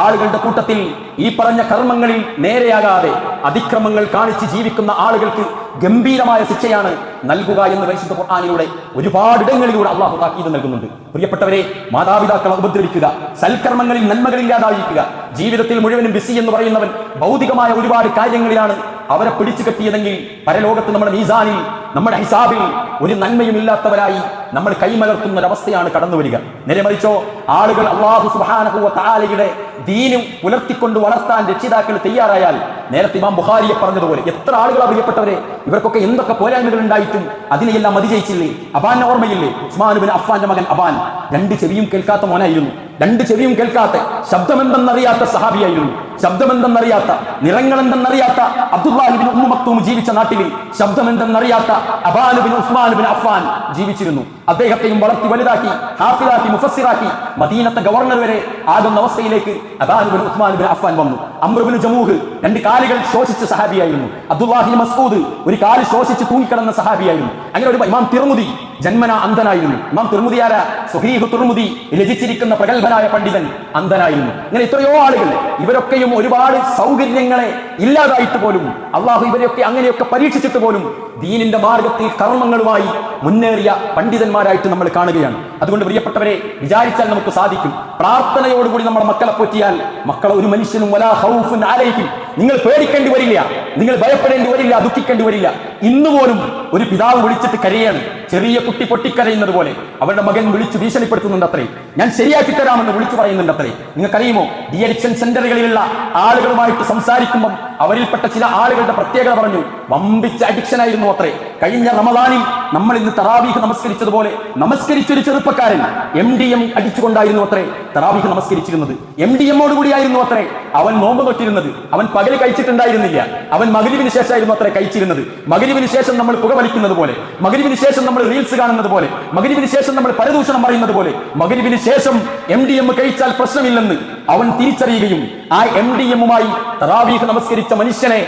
[SPEAKER 1] ആളുകളുടെ കൂട്ടത്തിൽ ഈ പറഞ്ഞ കർമ്മങ്ങളിൽ നേരെയാകാതെ അതിക്രമങ്ങൾ കാണിച്ച് ജീവിക്കുന്ന ആളുകൾക്ക് ഗംഭീരമായ ശിക്ഷയാണ് നൽകുക എന്ന് പരിശുദ്ധ ഖുർആനിലൂടെ ഒരുപാടിടങ്ങളിലൂടെ അള്ളാഹു താക്കീത് നൽകുന്നുണ്ട്. പ്രിയപ്പെട്ടവരെ, മാതാപിതാക്കളെ ഉപദ്രവിക്കുക, സൽക്കർമ്മങ്ങളിൽ നന്മകളില്ലാതായിരിക്കുക, ജീവിതത്തിൽ മുഴുവനും ബിസി എന്ന് പറയുന്നവൻ ഭൗതികമായ ഒരുപാട് കാര്യങ്ങളിലാണ് അവരെ പിടിച്ചു കെട്ടിയതെങ്കിൽ പരലോകത്ത് നമ്മുടെ മീസാനിൽ നമ്മുടെ ഹിസാബിൽ ഒരു നന്മയും ഇല്ലാത്തവരായി നമ്മൾ കൈമലർത്തുന്ന ഒരവസ്ഥയാണ് കടന്നു വരിക. നേരെ മറിച്ചോ, ആളുകൾ അല്ലാഹു സുബ്ഹാനഹു വ തആലയുടെ ദീനും പുലർത്തിക്കൊണ്ട് വളർത്താൻ രക്ഷിതാക്കൾ തയ്യാറായാൽ, നേരത്തെ ഇമാം ബുഖാരിയെ പറഞ്ഞതുപോലെ എത്ര ആളുകളാണ് പ്രിയപ്പെട്ടവരെ, ഇവർക്കൊക്കെ എന്തൊക്കെ പോരായ്മകൾ ഉണ്ടായിട്ടും അതിനെയെല്ലാം അതിജയിച്ചില്ലേ? അബാൻ ഓർമ്മയില്ലേ? ഉസ്മാൻ ഇബ്നു അഫ്ഫാന്റെ മകൻ അബാൻ 2 ചെവിയും കേൾക്കാത്ത മോനായിരുന്നു. 2 ചെവിയും കേൾക്കാത്ത, ശബ്ദമെന്തെന്നറിയാത്ത സഹാബിയായിരുന്നു. ശബ്ദമെന്തെന്നറിയാത്ത, നിറങ്ങളെന്തെന്നറിയാത്ത അബ്ദുല്ലാഹി ഇബ്നു ഉമ്മു മക്തൂം ജീവിച്ച നാട്ടിൽ ശബ്ദമെന്തെന്നറിയാത്ത അബാൻ ഇബ്നു ഉസ്മാൻ ഇബ്നു അഫ്ഫാൻ ജീവിച്ചിരുന്നു. അദ്ദേഹത്തെയും വളർത്തി വലുതാക്കി ഹാഫിദാക്കി മുഫസ്സിറാക്കി മദീനത്തെ ഗവർണർ വരെ ആകുന്ന അവസ്ഥയിലേക്ക് അബാൻ ഇബ്നു ഉസ്മാൻ ഇബ്നു അഫ്ഫാൻ വന്നു. അംർ ഇബ്നു ജമൂഹ് 2 കാലുകൾ ശോഷിച്ച സഹാബിയായിരുന്നു. അബ്ദുല്ലാഹി മസ്ഊദ് ഒരു കാല് ശോഷിച്ച് തൂങ്ങിക്കിടന്ന സഹാബിയായിരുന്നു. അങ്ങനെ ഒരു ഇമാം തിർമുദി ജന്മന അന്ധനായിരുന്നു. ഇമാം തിർമുദി ആരാ? സ്വഹീഹ് തിർമുദി രചിച്ചിരിക്കുന്ന പ്രഗത്ഭനായ പണ്ഡിതൻ അന്ധനായിരുന്നു. അങ്ങനെ എത്രയോ ആളുകൾ, ഇവരൊക്കെയും ഒരുപാട് സൗകര്യങ്ങളെ ഇല്ലാതായിട്ട് പോലും അള്ളാഹു ഇവരെയൊക്കെ അങ്ങനെയൊക്കെ പരീക്ഷിച്ചിട്ട് പോലും ദീനിന്റെ മാർഗത്തിൽ കർമ്മങ്ങളുമായി മുന്നേറിയ പണ്ഡിതന്മാരായിട്ട് നമ്മൾ കാണുകയാണ്. അതുകൊണ്ട് പ്രിയപ്പെട്ടവരെ, വിചാരിച്ചാൽ നമുക്ക് സാധിക്കും. പ്രാർത്ഥനയോടുകൂടി നമ്മുടെ മക്കളെ പോറ്റിയാൽ മക്കളെ ഒരു മനുഷ്യനും വലാ ഖൗഫുൻ അലൈഹിം, നിങ്ങൾ പേടിക്കേണ്ടി വരില്ല. നിങ്ങൾ ഭയപ്പെടേണ്ടി വരില്ല, ദുഃഖിക്കേണ്ടി വരില്ല. ഇന്ന് പോലും ഒരു പിതാവ് വിളിച്ചിട്ട് കരയാണ്, ചെറിയ കുട്ടി പൊട്ടിക്കരയുന്നത് പോലെ അവരുടെ മകൻ വിളിച്ചു ഭീഷണിപ്പെടുത്തുന്നുണ്ട് അത്രേ. ഞാൻ ശരിയാക്കി തരാമെന്ന് വിളിച്ചു പറയുന്നുണ്ട് അത്രേ. നിങ്ങൾക്കറിയുമോ, ഡി അഡിക്ഷൻ സെന്ററുകളിലുള്ള ആളുകളുമായിട്ട് സംസാരിക്കുമ്പം അവരിൽപ്പെട്ട ചില ആളുകളുടെ പ്രത്യേകത പറഞ്ഞു, വമ്പിച്ച അഡിക്ഷൻ ആയിരുന്നു അത്രേ. കഴിഞ്ഞ റമദാനിൽ നമ്മൾ ഇന്ന് തറാവീഹ് നമസ്കരിച്ചതുപോലെ നമസ്കരിച്ചൊരു ചെറുപ്പക്കാരൻ MDM അടിച്ചുകൊണ്ടായിരുന്നു അത്രേ തറാവീഹ് നമസ്കരിച്ചിരുന്നത്. MDMോടുകൂടിയായിരുന്നു അത്രേ അവൻ നോമ്പ് നോറ്റിരുന്നത്. അവൻ പകല് കഴിച്ചിട്ടുണ്ടായിരുന്നില്ല, അവൻ മഗ്‌രിബിന് ശേഷമായിരുന്നു അത്രേ കഴിച്ചിരുന്നത്. മഗ്‌രിബിന് ശേഷം നമ്മൾ പുകവലിക്കുന്നത് പോലെ, മഗ്‌രിബിന് ശേഷം നമ്മൾ റീൽസ് കാണുന്നത് പോലെ, മഗ്‌രിബിന് ശേഷം നമ്മൾ പരദൂഷണം പറയുന്നത് പോലെ, മഗ്‌രിബിന് ശേഷം MDM കഴിച്ചാൽ പ്രശ്നമില്ലെന്ന് അവൻ തിരിച്ചറിയുകയും ആ MDMുമായി തറാവീഹ് നമസ്കരിച്ച മനുഷ്യനെ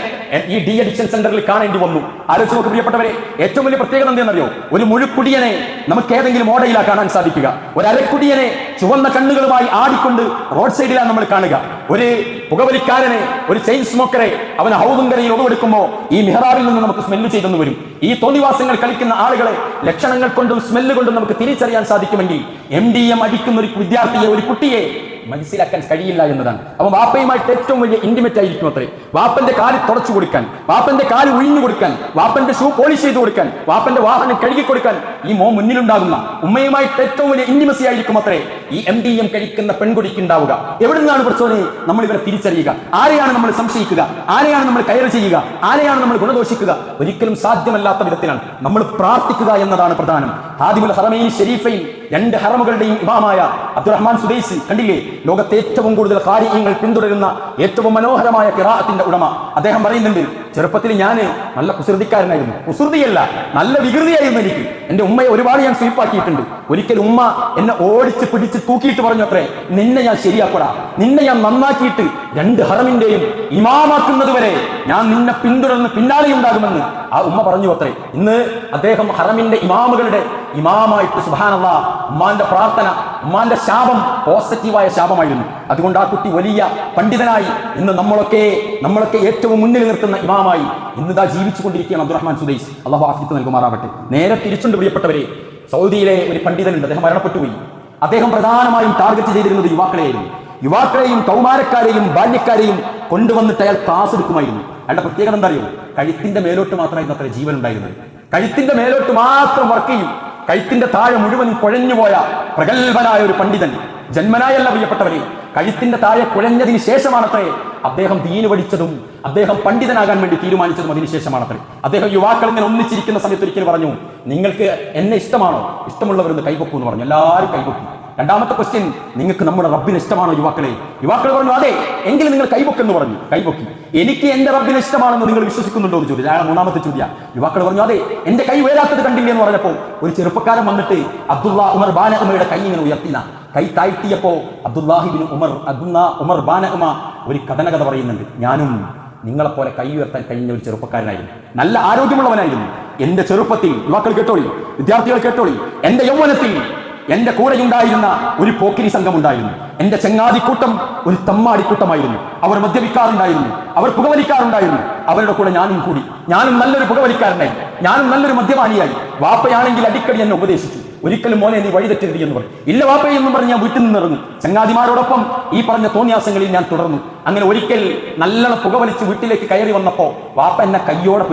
[SPEAKER 1] ഈ ഡി അഡിക്ഷൻ സെന്ററിൽ കാണേണ്ടി വന്നു. ആലോചിച്ച് നോക്ക് പ്രിയപ്പെട്ടവരെ, ഏറ്റവും വലിയ പ്രത്യേകത എന്താണെന്നറിയോ? ഒരു മുഴുക്കുടിയനെ നമുക്ക് ഏതെങ്കിലും മോഡയിലാ കാണാൻ സാധിക്കുക. ഒരു അരക്കുടിയനെ ചുവന്ന കണ്ണുകളുമായി ആടിക്കൊണ്ട് റോഡ് സൈഡിലാണ് നമ്മൾ കാണുക. ഒരു പുകവലിക്കാരനെ, ഒരു ചെയിൻ സ്മോക്കറെ അവൻ ഹൗദുങ്കരയിൽ ഒതുവെടുക്കുമ്പോൾ ഈ മിഹ്റാബിൽ നിന്ന് നമുക്ക് സ്മെല്ല് ചെയ്തെന്ന് വരും. ഈ തോന്നിവാസങ്ങൾ കളിക്കുന്ന ആളുകളെ ലക്ഷണങ്ങൾ കൊണ്ടും സ്മെല്ല് കൊണ്ടും നമുക്ക് തിരിച്ചറിയാൻ സാധിക്കുമെങ്കിൽ MDM അടിക്കുന്ന ഒരു വിദ്യാർത്ഥിയെ, ഒരു കുട്ടിയെ മനസ്സിലാക്കാൻ കഴിയില്ല എന്നതാണ്. അപ്പൊ വാപ്പയുമായിട്ട് ഏറ്റവും വലിയ ഇന്റിമേറ്റ് ആയിരിക്കും അത്രേ. വാപ്പന്റെ കാല് തുടച്ചു കൊടുക്കാൻ, വാപ്പന്റെ കാല് ഉഴിഞ്ഞു കൊടുക്കാൻ, വാപ്പന്റെ ഷൂ പോളിഷ് ചെയ്ത് കൊടുക്കാൻ, വാപ്പന്റെ വാഹനം കഴുകി കൊടുക്കാൻ ഈ മോൻ മുന്നിലുണ്ടാകുന്ന ഉമ്മയുമായിട്ട് ഏറ്റവും വലിയ ഇന്റിമസി ആയിരിക്കും അത്രേ ഈ MDM കഴിക്കുന്ന പെൺകുടിക്ക് ഉണ്ടാവുക. എവിടെ നിന്നാണ് പ്രശ്നം? നമ്മൾ ഇവരെ തിരിച്ചറിയുക. ആരെയാണ് നമ്മൾ സംശയിക്കുക? ആരെയാണ് നമ്മൾ കയർ ചെയ്യുക? ആരെയാണ് നമ്മൾ ഗുണദോഷിക്കുക? ഒരിക്കലും സാധ്യമല്ലാത്ത വിധത്തിലാണ് നമ്മൾ പ്രാർത്ഥിക്കുക എന്നതാണ് പ്രധാനം. ഹാദിമുൽ ഹറമൈൻ ഷരീഫൈൻ, രണ്ട് ഹറമുകളുടെയും ഇമാമായ അബ്ദുറഹ്മാൻ സുദൈസി കണ്ടില്ലേ, ലോകത്തെ ഏറ്റവും കൂടുതൽ ഖാരിഈങ്ങൾ പിന്തുടരുന്ന ഏറ്റവും മനോഹരമായ ഖിറാഅത്തിന്റെ ഉടമ. അദ്ദേഹം പറയുന്നുണ്ട്, ചെറുപ്പത്തിൽ ഞാൻ നല്ല കുസൃതിക്കാരനായിരുന്നു. കുസൃതിയല്ല, നല്ല വികൃതിയായിരുന്നു എനിക്ക്. എന്റെ ഉമ്മയെ ഒരുപാട് ഞാൻ സ്വീപ്പാക്കിയിട്ടുണ്ട്. ഒരിക്കൽ ഉമ്മ എന്നെ ഓടിച്ച് പിടിച്ച് തൂക്കിയിട്ട് പറഞ്ഞു അത്രേ, നിന്നെ ഞാൻ ശരിയാക്കടാ, നിന്നെ ഞാൻ നന്നാക്കിയിട്ട് രണ്ട് ഹറമിന്റെയും ഇമാമാക്കുന്നത് വരെ ഞാൻ നിന്നെ പിന്തുടർന്ന് പിന്നാലെ ഉണ്ടാകുമെന്ന് ആ ഉമ്മ പറഞ്ഞു അത്രേ. ഇന്ന് അദ്ദേഹം ഹറമിന്റെ ഇമാമുകളുടെ ഇമാമായിട്ട് സുബ്ഹാനല്ലാഹ്, ഉമ്മാന്റെ പ്രാർത്ഥന, ഉമ്മാന്റെ ശാപം പോസിറ്റീവായ ശാപമായിരുന്നു. അതുകൊണ്ട് ആ കുട്ടി വലിയ പണ്ഡിതനായി ഇന്ന് നമ്മളൊക്കെ ഏറ്റവും മുന്നിൽ നിർത്തുന്ന ഇമാമായി ഇന്നിതാ ജീവിച്ചു കൊണ്ടിരിക്കുകയാണ് അബ്ദുറഹ്മാൻ സുദൈസ്. അല്ലാഹു ആഫിയത്ത് നൽകുമാറാവട്ടെ. നേരെ തിരിച്ചുണ്ട് പ്രിയപ്പെട്ടവരെ, സൗദിയിലെ ഒരു പണ്ഡിതനുണ്ട്, അദ്ദേഹം മരണപ്പെട്ടുപോയി. അദ്ദേഹം പ്രധാനമായും ടാർഗറ്റ് ചെയ്തിരുന്നത് യുവാക്കളെയും കൗമാരക്കാരെയും ബാല്യക്കാരെയും കൊണ്ടുവന്നിട്ട് അയാൾ ക്ലാസ് എടുക്കുമായിരുന്നു. അയാളുടെ പ്രത്യേകത എന്താ അറിയോ? കഴുത്തിന്റെ മേലോട്ട് മാത്രമായിരുന്നു അത്ര ജീവൻ ഉണ്ടായിരുന്നത്. കഴുത്തിന്റെ മേലോട്ട് മാത്രം വർക്ക് ചെയ്യും. കഴുത്തിന്റെ താഴെ മുഴുവൻ കുഴഞ്ഞുപോയ പ്രഗത്ഭനായ ഒരു പണ്ഡിതൻ. ജന്മനായല്ല പ്രിയപ്പെട്ടവരെ, കഴുത്തിന്റെ താഴെ കുഴഞ്ഞതിന് ശേഷമാണത്രേ അദ്ദേഹം ദീന് പഠിച്ചതും അദ്ദേഹം പണ്ഡിതനാകാൻ വേണ്ടി തീരുമാനിച്ചതും അതിനുശേഷമാണത്രേ. അദ്ദേഹം യുവാക്കൾ ഇങ്ങനെ ഒന്നിച്ചിരിക്കുന്ന സമയത്ത് ഒരിക്കലും പറഞ്ഞു, നിങ്ങൾക്ക് എന്നെ ഇഷ്ടമാണോ? ഇഷ്ടമുള്ളവരൊന്ന് കൈപൊക്കൂ എന്ന് പറഞ്ഞു. എല്ലാവരും കൈപൊക്കി. രണ്ടാമത്തെ ക്വസ്റ്റ്യൻ, നിങ്ങൾക്ക് നമ്മുടെ റബ്ബിന് ഇഷ്ടമാണോ യുവാക്കളെ? യുവാക്കൾ പറഞ്ഞു അതെ, എങ്കിൽ നിങ്ങൾ കൈപൊക്കെന്ന് പറഞ്ഞു. കൈപൊക്കി. എനിക്ക് എന്റെ റബ്ബിന് ഇഷ്ടമാണെന്ന് നിങ്ങൾ വിശ്വസിക്കുന്നുണ്ടോ എന്ന് ചോദിച്ചു. മൂന്നാമത്തെ ചോദ്യം. യുവാക്കൾ പറഞ്ഞു അതെ, എന്റെ കൈ ഉയരാത്തത് കണ്ടില്ലേ എന്ന് പറഞ്ഞപ്പോൾ ഒരു ചെറുപ്പക്കാരൻ വന്നിട്ട് അബ്ദുല്ലാ ഉമർ ബാനഅമയുടെ കൈ ഇങ്ങനെ ഉയർത്തിന. കൈ താഴ്ത്തിയപ്പോ അബ്ദുല്ലാഹിബിൻ ഉമർ ബാനഅമ ഒരു കഥ പറയുന്നുണ്ട്. ഞാനും നിങ്ങളെപ്പോലെ കൈ ഉയർത്താൻ കഴിഞ്ഞ ഒരു ചെറുപ്പക്കാരനായിരുന്നു, നല്ല ആരോഗ്യമുള്ളവനായിരുന്നു. എന്റെ ചെറുപ്പത്തിൽ, യുവാക്കൾ കേട്ടോളി, വിദ്യാർത്ഥികൾ കേട്ടോളി, എന്റെ യൗവനത്തിൽ എന്റെ കൂടെയുണ്ടായിരുന്ന ഒരു പോക്കിരി സംഘം ഉണ്ടായിരുന്നു. എന്റെ ചങ്ങാതിക്കൂട്ടം ഒരു തമ്മാടിക്കൂട്ടമായിരുന്നു. അവർ മദ്യപിക്കാറുണ്ടായിരുന്നു, അവർ പുകവലിക്കാറുണ്ടായിരുന്നു. അവരുടെ കൂടെ ഞാനും നല്ലൊരു പുകവലിക്കാരനായി, ഞാനും നല്ലൊരു മദ്യപാനിയായി. വാപ്പയാണെങ്കിൽ അടിക്കടി എന്നെ ഉപദേശിച്ചു, ഒരിക്കലും മോനെ നീ വഴിതെറ്റരുത് എന്ന് പറഞ്ഞു. ഇല്ല വാപ്പയെ എന്നും പറഞ്ഞ് ഞാൻ വീട്ടിൽ നിന്നിറങ്ങും. ചങ്ങാതിമാരോടൊപ്പം ഈ പറഞ്ഞ തോന്നിയാസങ്ങളിൽ ഞാൻ തുടർന്നു. അങ്ങനെ ഒരിക്കൽ നല്ലോണം പുകവലിച്ച് വീട്ടിലേക്ക് കയറി വന്നപ്പോ വാപ്പ എന്നെ കയ്യോടെ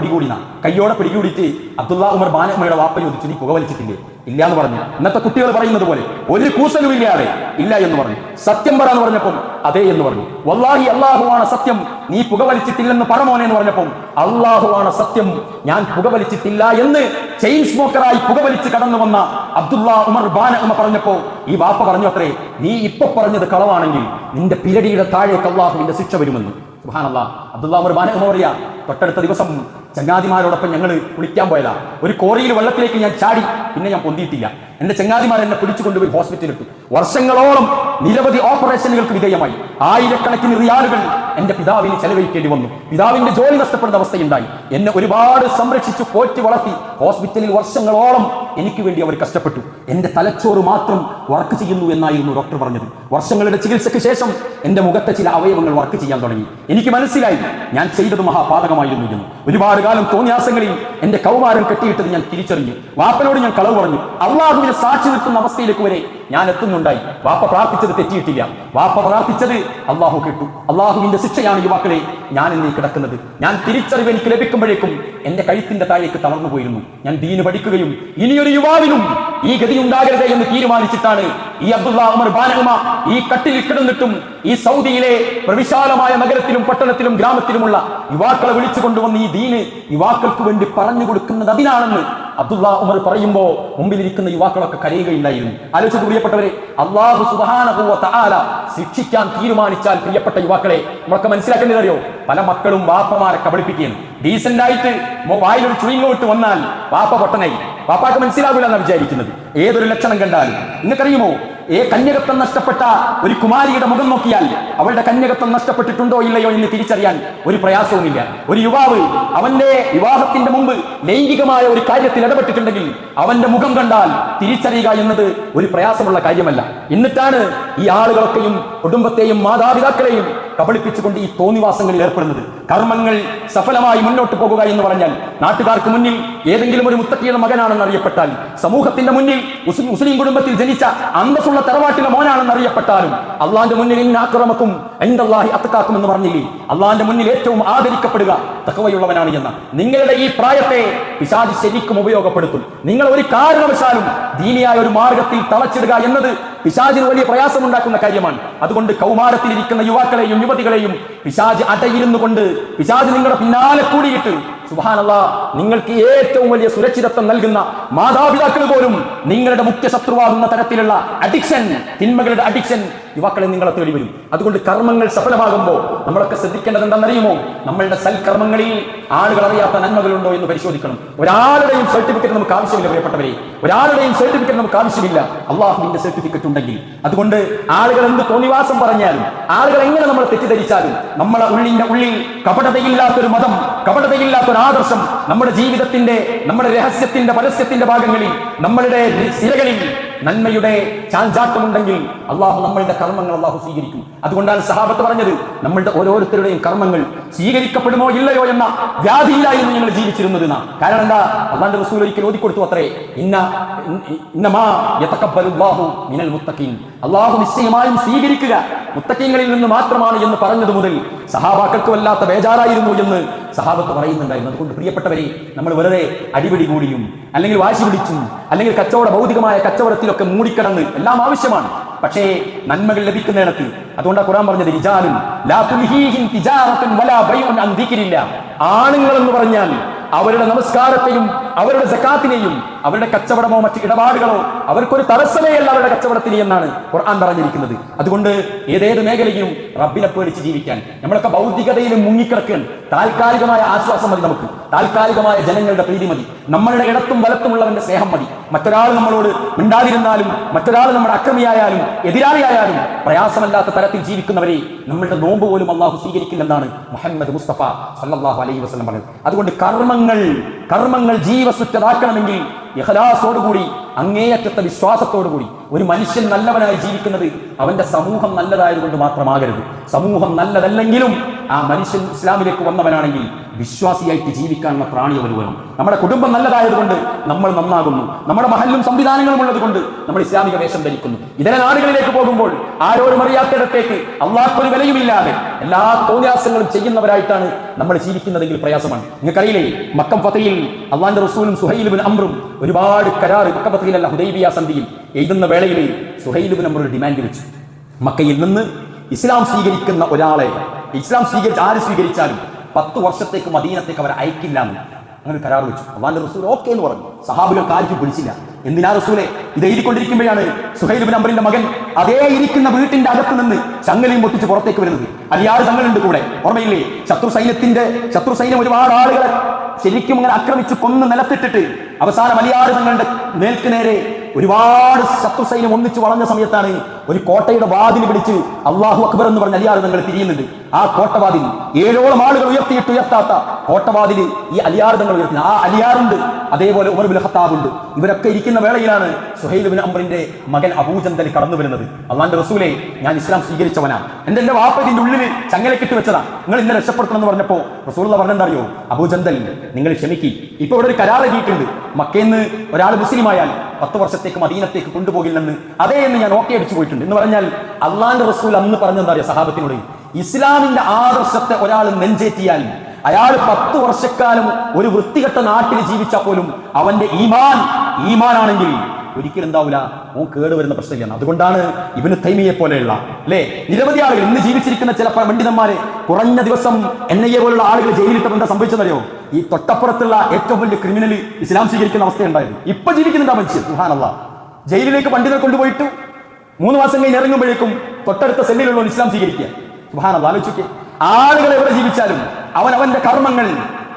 [SPEAKER 1] പിടികൂടിയിട്ട് അബ്ദുല്ലാ ഉമർ ബാനഅമയുടെ വാപ്പ ചോദിച്ചു, നീ പുകവലിച്ചിട്ടില്ലേ? ഇല്ല എന്ന് പറഞ്ഞു. ഇന്നത്തെ കുട്ടികൾ പറയുന്നത് പോലെ ഒരു കൂസലും ഇല്ലാതെ ഇല്ല എന്ന് പറഞ്ഞു. സത്യം പറ എന്ന് പറഞ്ഞപ്പോൾ അതെ എന്ന് പറഞ്ഞു. വല്ലാഹി അല്ലാഹുവാണ് സത്യം, നീ പുകവലിച്ചിട്ടില്ലെന്ന് പറമോനെ എന്ന് പറഞ്ഞപ്പോൾ അല്ലാഹുവാണ് സത്യം, ഞാൻ പുകവലിച്ചിട്ടില്ല എന്ന് ചെയിൻ സ്മോക്കറായി പുകവലിച്ച് കടന്നു വന്ന അബ്ദുല്ലാ ഉമർ ബാനഅമ പറഞ്ഞപ്പോ ഈ വാപ്പ പറഞ്ഞു അത്രേ, നീ ഇപ്പൊ പറഞ്ഞത് കളവാണെങ്കിൽ നിന്റെ പിരടിയുടെ താഴേക്ക് അല്ലാഹുവിന്റെ ശിക്ഷ വരുമെന്ന്. സുബ്ഹാനല്ലാഹ്. അബ്ദുല്ലാ ഉമർ ബാനഅമ പറയാ, തൊട്ടടുത്ത ദിവസം ചങ്ങാതിമാരോടൊപ്പം ഞങ്ങൾ കുളിക്കാൻ പോയതാ. ഒരു കോറിയിൽ വെള്ളത്തിലേക്ക് ഞാൻ ചാടി, പിന്നെ ഞാൻ പൊന്തിയിട്ടില്ല. എന്റെ ചങ്ങാതിമാർ എന്നെ പിടിച്ചുകൊണ്ടുപോയി ഹോസ്പിറ്റലിൽ ഇട്ടു. വർഷങ്ങളോളം നിരവധി ഓപ്പറേഷനുകൾക്ക് വിധേയമായി. ആയിരക്കണക്കിന് റിയാലുകൾ എന്റെ പിതാവിന് ചെലവഴിക്കേണ്ടി വന്നു. പിതാവിന്റെ ജോലി നഷ്ടപ്പെടുന്ന അവസ്ഥയുണ്ടായി. എന്നെ ഒരുപാട് സംരക്ഷിച്ചു പോറ്റി വളർത്തി. ഹോസ്പിറ്റലിൽ വർഷങ്ങളോളം എനിക്ക് വേണ്ടി അവർ കഷ്ടപ്പെട്ടു. എന്റെ തലച്ചോറ് മാത്രം വർക്ക് ചെയ്യുന്നു എന്നായിരുന്നു ഡോക്ടർ പറഞ്ഞത്. വർഷങ്ങളുടെ ചികിത്സയ്ക്ക് ശേഷം എന്റെ മുഖത്തെ ചില അവയവങ്ങൾ വർക്ക് ചെയ്യാൻ തുടങ്ങി. എനിക്ക് മനസ്സിലായി ഞാൻ ചെയ്തത് മഹാപാതകമായിരുന്നു എന്ന്. ഒരുപാട് കാലം തോന്നിയാസങ്ങളിൽ എന്റെ കൗമാരം കെട്ടിയിട്ടത് ഞാൻ തിരിച്ചറിഞ്ഞു. വാപ്പനോട് ഞാൻ കളവ് പറഞ്ഞു. അള്ളാഹുവിനെ സാക്ഷി നിൽക്കുന്ന അവസ്ഥയിലേക്ക് വരെ ഞാൻ എത്തുന്നുണ്ടായി. വാപ്പ പ്രാർത്ഥിച്ചത് തെറ്റിയിട്ടില്ല. വാപ്പ പ്രാർത്ഥിച്ചത് അള്ളാഹു കേട്ടു. അള്ളാഹുവിന്റെ ശിക്ഷയാണ് യുവാക്കളെ ഞാൻ എന്നീ കിടക്കുന്നത്. ഞാൻ തിരിച്ചറിവ് എനിക്ക് ലഭിക്കുമ്പോഴേക്കും എന്റെ കഴുത്തിന്റെ താഴേക്ക് തളർന്നു പോയിരുന്നു. ഞാൻ ദീന് പഠിക്കുകയും ഇനിയൊരു യുവാവിനും ഈ ഗതി ഉണ്ടാകരുത് എന്ന് തീരുമാനിച്ചിട്ടാണ് ഈ അബ്ദുല്ലാ ഉമർ ബാനഹുമ ഈ കട്ടിൽ കിടന്നിട്ടും ഈ സൗദിയിലെ പ്രവിശാലമായ നഗരത്തിലും പട്ടണത്തിലും ഗ്രാമത്തിലുമുള്ള യുവാക്കളെ വിളിച്ചു കൊണ്ടുവന്ന് ഈ ദീന് യുവാക്കൾക്ക് വേണ്ടി പറഞ്ഞു കൊടുക്കുന്നത് അതിനാണെന്ന് അബ്ദുല്ലാ ഉമർ പറയുമ്പോ മുമ്പിലിരിക്കുന്ന യുവാക്കളൊക്കെ കരയുകയില്ലായിരുന്നു. ആലോചിച്ച് പ്രിയപ്പെട്ടവരെ, അല്ലാഹു സുബ്ഹാനഹു വ തആല ശിക്ഷിക്കാൻ തീരുമാനിച്ചാൽ പ്രിയപ്പെട്ട യുവാക്കളെ നമ്മളൊക്കെ മനസ്സിലാക്കേണ്ടത് അറിയോ? പല മക്കളും വാപ്പമാരെ കബളിപ്പിക്കുകയാണ്. ഡീസന്റ് ആയിട്ട് വായിലൊരു ചുയിങ്ങോട്ട് വന്നാൽ വാപ്പ പൊട്ടനായി. വാപ്പാക്ക് മനസ്സിലാവില്ല എന്നാണ് വിചാരിക്കുന്നത്. ഏതൊരു ലക്ഷണം കണ്ടാലും നിങ്ങൾക്കറിയുമോ, കന്യകത്വം നഷ്ടപ്പെട്ട ഒരു കുമാരിയുടെ മുഖം നോക്കിയാൽ അവളുടെ കന്യകത്വം നഷ്ടപ്പെട്ടിട്ടുണ്ടോ ഇല്ലയോ എന്ന് തിരിച്ചറിയാൻ ഒരു പ്രയാസവുമില്ല. ഒരു യുവാവ് അവന്റെ വിവാഹത്തിന്റെ മുമ്പ് ലൈംഗികമായ ഒരു കാര്യത്തിൽ ഇടപെട്ടിട്ടുണ്ടെങ്കിൽ അവന്റെ മുഖം കണ്ടാൽ തിരിച്ചറിയുക എന്നത് ഒരു പ്രയാസമുള്ള കാര്യമല്ല. എന്നിട്ടാണ് ഈ ആളുകളൊക്കെയും കുടുംബത്തെയും മാതാപിതാക്കളെയും കബളിപ്പിച്ചുകൊണ്ട് ഈ തോന്നിവാസങ്ങളിൽ ഏർപ്പെടുന്നത്. കർമ്മങ്ങൾ സഫലമായി മുന്നോട്ട് പോകുക എന്ന് പറഞ്ഞാൽ നാട്ടുകാർക്ക് മുന്നിൽ ഏതെങ്കിലും ഒരു മുത്തക്കിയുടെ മകനാണെന്ന് അറിയപ്പെട്ടാൽ, സമൂഹത്തിന്റെ മുന്നിൽ മുസ്ലിം കുടുംബത്തിൽ ജനിച്ച അന്തസ്സുള്ള തറവാട്ടിലെ മോനാണെന്ന് അറിയപ്പെട്ടാലും അള്ളാന്റെ മുന്നിൽ ഇന്നഅക്രമക്കും ഇൻദല്ലാഹി അത്ഖാക്കും എന്ന് പറഞ്ഞില്ലേ, അള്ളാന്റെ മുന്നിൽ ഏറ്റവും ആദരിക്കപ്പെടുക തഖ്വയുള്ളവനാണ് എന്ന നിങ്ങളുടെ ഈ പ്രായത്തെ പിശാച് ശരിക്കും ഉപയോഗപ്പെടുത്തും. നിങ്ങൾ ഒരു കാരണവശാലും ദീനിയായ ഒരു മാർഗത്തിൽ തളച്ചിടുക എന്നത് പിശാചിന് വലിയ പ്രയാസമുണ്ടാക്കുന്ന കാര്യമാണ്. അതുകൊണ്ട് കൗമാരത്തിലിരിക്കുന്ന യുവാക്കളെയും യുവതികളെയും പിശാച് അടയിരുന്നു കൊണ്ട് പിശാച് നിങ്ങളുടെ പിന്നാലെ കൂടിയിട്ട് സുബ്ഹാനല്ലാഹ് നിങ്ങൾക്ക് ഏറ്റവും വലിയ സുരക്ഷിതത്വം നൽകുന്ന മാതാപിതാക്കൾ പോലും നിങ്ങളുടെ മുഖ്യ ശത്രുവാകുന്ന തരത്തിലുള്ള അഡിക്ഷൻ, തിന്മകളുടെ അഡിക്ഷൻ യുവാക്കളെ നിങ്ങളെ തേടി വരും. അതുകൊണ്ട് കർമ്മങ്ങൾ സഫലമാകുമ്പോൾ നമ്മളൊക്കെ ശ്രദ്ധിക്കേണ്ടത് എന്താണെന്നറിയുമോ? നമ്മളുടെ സൽക്കർമ്മങ്ങളിൽ ആളുകൾ അറിയാത്ത നന്മകളുണ്ടോ എന്ന് പരിശോധിക്കണം. ഒരാളുടെയും സർട്ടിഫിക്കറ്റ് നമുക്ക് ആവശ്യമില്ല പ്രിയപ്പെട്ടവരെ, ഒരാളുടെയും സർട്ടിഫിക്കറ്റ് നമുക്ക് ആവശ്യമില്ല, അള്ളാഹുവിന്റെ സർട്ടിഫിക്കറ്റ് ഉണ്ടെങ്കിൽ. അതുകൊണ്ട് ആളുകൾ എന്ത് തോന്നിവാസം പറഞ്ഞാലും, ആളുകൾ എങ്ങനെ നമ്മൾ തെറ്റിദ്ധരിച്ചാലും, നമ്മളെ ഉള്ളിൽ കപടതയില്ലാത്തൊരു മതം, കപടതയില്ലാത്തൊരു ആദർശം നമ്മുടെ ജീവിതത്തിന്റെ, നമ്മുടെ രഹസ്യത്തിന്റെ, പരസ്യത്തിന്റെ ഭാഗങ്ങളിൽ, നമ്മളുടെ സിരകളിൽ നന്മയുടെ ചാഞ്ചാട്ടമുണ്ടെങ്കിൽ അള്ളാഹു നമ്മളുടെ കർമ്മങ്ങൾ അള്ളാഹു സ്വീകരിക്കും. അതുകൊണ്ടാണ് സഹാബത്ത് പറഞ്ഞത്, നമ്മളുടെ ഓരോരുത്തരുടെയും കർമ്മങ്ങൾ സ്വീകരിക്കപ്പെടുമോ ഇല്ലയോ എന്ന വ്യാധിയിലായിരുന്നു ഞങ്ങൾ ജീവിച്ചിരുന്നത്. കാരണം എന്താ? അള്ളാഹുവിന്റെ റസൂൽ ഒരിക്കൽ ഓതിക്കൊടുത്തു അത്രേ, അള്ളാഹു നിശ്ചയമായും സ്വീകരിക്കുക മുത്തഖീങ്ങളിൽ നിന്ന് മാത്രമാണ് എന്ന് പറഞ്ഞത് മുതൽ സഹാബാക്കൾക്ക് വല്ലാത്ത ബേജാറായിരുന്നു എന്ന് സഹാബത്ത് പറയുന്നുണ്ടായിരുന്നു. അതുകൊണ്ട് പ്രിയപ്പെട്ടവരെ, നമ്മൾ വെറുതെ അടിപിടി കൂടിയും അല്ലെങ്കിൽ വാശി പിടിച്ചും അല്ലെങ്കിൽ ഭൗതികമായ കച്ചവടത്തിലൊക്കെ മൂടിക്കിടന്ന് എല്ലാം ആവശ്യമാണ്. പക്ഷേ നന്മകൾ ലഭിക്കുന്നിടത്ത്, അതുകൊണ്ടാണ് ഖുർആൻ പറഞ്ഞത്, റിജാലുൻ ലാ തുൽഹീഹിം തിജാറത്തുൻ വലാ ബൈഉൻ അൻ ദിക്രില്ലാ. ആണുങ്ങൾ എന്ന് പറഞ്ഞാൽ അവരുടെ നമസ്കാരത്തെയും അവരുടെ സക്കാത്തിനെയും അവരുടെ കച്ചവടമോ മറ്റ് ഇടപാടുകളോ അവർക്കൊരു തടസ്സമേയല്ല അവരുടെ കച്ചവടത്തിന് എന്നാണ് ഖുർആൻ പറഞ്ഞിരിക്കുന്നത്. അതുകൊണ്ട് ഏതേത് മേഖലയിലും റബ്ബിനെ പേടിച്ച് ജീവിക്കാൻ നമ്മളൊക്കെ ഭൗതികതയിലും മുങ്ങിക്കിടക്കുകയാണ്. താൽക്കാലികമായ ആശ്വാസം മതി നമുക്ക്, താൽക്കാലികമായ ജനങ്ങളുടെ പ്രീതി മതി, നമ്മളുടെ ഇടത്തും വലത്തുമുള്ളവന്റെ സ്നേഹം മതി. മറ്റൊരാൾ നമ്മളോട് മിണ്ടാതിരുന്നാലും, മറ്റൊരാൾ നമ്മുടെ അക്രമിയായാലും എതിരാളിയായാലും പ്രയാസമല്ലാത്ത തരത്തിൽ ജീവിക്കുന്നവരെ നമ്മളുടെ നോമ്പ് പോലും അള്ളാഹു സ്വീകരിക്കില്ലെന്നാണ് മുഹമ്മദ് മുസ്തഫ സല്ലല്ലാഹു അലൈഹി വസല്ലം പറഞ്ഞത്. അതുകൊണ്ട് കർമ്മങ്ങൾ ജീവസുറ്റതാക്കണമെങ്കിൽ ഇഖ്ലാസോടുകൂടി, അങ്ങേയറ്റത്തെ വിശ്വാസത്തോടുകൂടി ഒരു മനുഷ്യൻ നല്ലവനായി ജീവിക്കുന്നത് അവന്റെ സമൂഹം നല്ലതായതുകൊണ്ട് മാത്രമാകരുത്. സമൂഹം നല്ലതല്ലെങ്കിലും ആ മനുഷ്യൻ ഇസ്ലാമിലേക്ക് വന്നവനാണെങ്കിൽ വിശ്വാസിയായിട്ട് ജീവിക്കാനുള്ള പ്രാണി അവർ വരും. നമ്മുടെ കുടുംബം നല്ലതായതുകൊണ്ട് നമ്മൾ നന്നാകുന്നു, നമ്മുടെ മഹല്ലും സംവിധാനങ്ങളും ഉള്ളത് കൊണ്ട് നമ്മൾ ഇസ്ലാമിക വേഷം ധരിക്കുന്നു. ഇതര നാടുകളിലേക്ക് പോകുമ്പോൾ ആരോരും അറിയാത്തിടത്തേക്ക് അള്ളാഹ്ക്കൊരു വിലയുമില്ലാതെ എല്ലാ തോന്നിയാസങ്ങളും ചെയ്യുന്നവരായിട്ടാണ് നമ്മൾ ജീവിക്കുന്നതെങ്കിൽ പ്രയാസമാണ്. നിങ്ങൾക്കറിയില്ലേ, മക്കം ഫതയിൽ അള്ളാന്റെ റസൂലും സുഹൈൽ ഇബ്നു അംറും ഒരുപാട് കരാർ, മക്ക ഫതയിലല്ല ഹുദൈബിയ സന്ധിയിൽ എഴുതുന്ന വേളയിൽ സുഹൈൽ ഇബ്നു അംർ ഒരു ഡിമാൻഡ് വെച്ചു. മക്കയിൽ നിന്ന് ഇസ്ലാം സ്വീകരിക്കുന്ന ഒരാളെ, ഇസ്ലാം ആര് സ്വീകരിച്ചാലും 10 വർഷത്തേക്ക് മദീനത്തേക്ക് അവരെ അയക്കില്ല എന്ന് അങ്ങനെ കരാർ വെച്ചു. അള്ളാന്റെ റസൂൽ ഓക്കെ എന്ന് പറഞ്ഞു. സഹാബികൾ കാര്യത്തിൽ പിടിച്ചില്ല. എന്തിനാ റസൂലെ? ഇത് എഴുതിക്കൊണ്ടിരിക്കുമ്പോഴാണ് സുഹൈൽ ഇബ്നു അംറിന്റെ മകൻ അതേ ഇരിക്കുന്ന വീട്ടിന്റെ അകത്ത് നിന്ന് ചങ്ങലയും പൊട്ടിച്ച് പുറത്തേക്ക് വരുന്നത്. അലിയാറ് തങ്ങളുണ്ട് കൂടെ, ഓർമ്മയില്ലേ? ശത്രു സൈന്യം ഒരുപാട് ആളുകളെ ശരിക്കും അങ്ങനെ ആക്രമിച്ച് കൊന്ന് നിലത്തിട്ടിട്ട് അവസാനം അലിയാറ് തങ്ങളുടെ നേർക്ക് നേരെ ഒരുപാട് ശത്രു സൈന്യം ഒന്നിച്ചു വളഞ്ഞ സമയത്താണ് ഒരു കോട്ടയുടെ വാതിൽ പിടിച്ച് അല്ലാഹു അക്ബർ എന്ന് പറഞ്ഞ അലിയാർ തങ്ങൾ തിരിയുന്നുണ്ട്. ആ കോട്ടവാതിൽ 7ഓളം ആളുകൾ ഉയർത്താത്ത കോട്ടവാതിൽ ഈ അലിയാർ തങ്ങൾ ഉയർത്തി. ആ അലിയാറുണ്ട്, അതേപോലെ ഉമർ ബിൻ ഖത്താബ് ഉണ്ട്. ഇവരൊക്കെ ഇരിക്കുന്ന വേളയിലാണ് സുഹൈൽ ബിൻ അംറിന്റെ മകൻ അബൂജന്തൽ കടന്നു വരുന്നത്. അള്ളാന്റെ റസൂലെ, ഞാൻ ഇസ്ലാം സ്വീകരിച്ചവനാണ്, എന്റെ വാപ്പ ഇതിന്റെ ഉള്ളിൽ ചങ്ങലക്കിട്ട് വെച്ചതാ, നിങ്ങൾ ഇന്നെ രക്ഷപ്പെടുത്തണം എന്ന് പറഞ്ഞപ്പോ റസൂലുള്ള പറഞ്ഞെന്താ അറിയോ? അബൂജന്തൽ, നിങ്ങൾ ക്ഷമിക്കി, ഇപ്പൊ ഇവിടെ ഒരു കരാർ എഴുതിയിട്ടുണ്ട്, മക്കയിൽ ഒരാൾ മുസ്ലിമായാൽ 10 വർഷത്തേക്ക് മദീനത്തേക്ക് കൊണ്ടുപോകില്ലെന്ന്. അതേ എന്ന് ഞാൻ ഓക്കെ അടിച്ചു പോയിട്ടുണ്ട് എന്ന് പറഞ്ഞാൽ അള്ളാന്റെ റസൂൽ അന്ന് പറഞ്ഞെന്താ അറിയാം സഹാബത്തിനോട്? ഇസ്ലാമിന്റെ ആദർശത്തെ ഒരാൾ നെഞ്ചേറ്റിയാൽ അയാൾ 10 വർഷക്കാലം ഒരു വൃത്തികെട്ട നാട്ടിൽ ജീവിച്ചാൽ പോലും അവന്റെ ഈമാനാണെങ്കിൽ ഒരിക്കലും എന്താവില്ല, ഓൻ കേടുവരുന്ന പ്രശ്നമില്ല. അതുകൊണ്ടാണ് ഇബ്നു തൈമിയെ പോലെയുള്ള നിരവധി ആളുകൾ ഇന്ന് ജീവിച്ചിരിക്കുന്ന ചില പണ്ഡിതന്മാരെ കുറഞ്ഞ ദിവസം NIA പോലുള്ള ആളുകൾ ജയിലിലിട്ടപ്പോൾ എന്താ സംഭവിച്ചതറിയോ? ഈ തൊട്ടപ്പുറത്തുള്ള ഏറ്റവും വലിയ ക്രിമിനൽ ഇസ്ലാം സ്വീകരിക്കുന്ന അവസ്ഥയുണ്ടായിരുന്നു. ഇപ്പൊ ജീവിക്കുന്നുണ്ടാ മനുഷ്യൻ. സുബ്ഹാനല്ലാഹ്, ജയിലിലേക്ക് പണ്ഡിതരെ കൊണ്ടുപോയിട്ട് 3 മാസം കഴിഞ്ഞ് ഇറങ്ങുമ്പോഴേക്കും തൊട്ടടുത്ത സെല്ലിലുള്ള ഇസ്ലാം സ്വീകരിക്കുക. സുബ്ഹാനല്ലാഹ്, ആലോചിക്കുക. ആളുകൾ എവിടെ ജീവിച്ചാലും അവന്റെ കർമ്മങ്ങൾ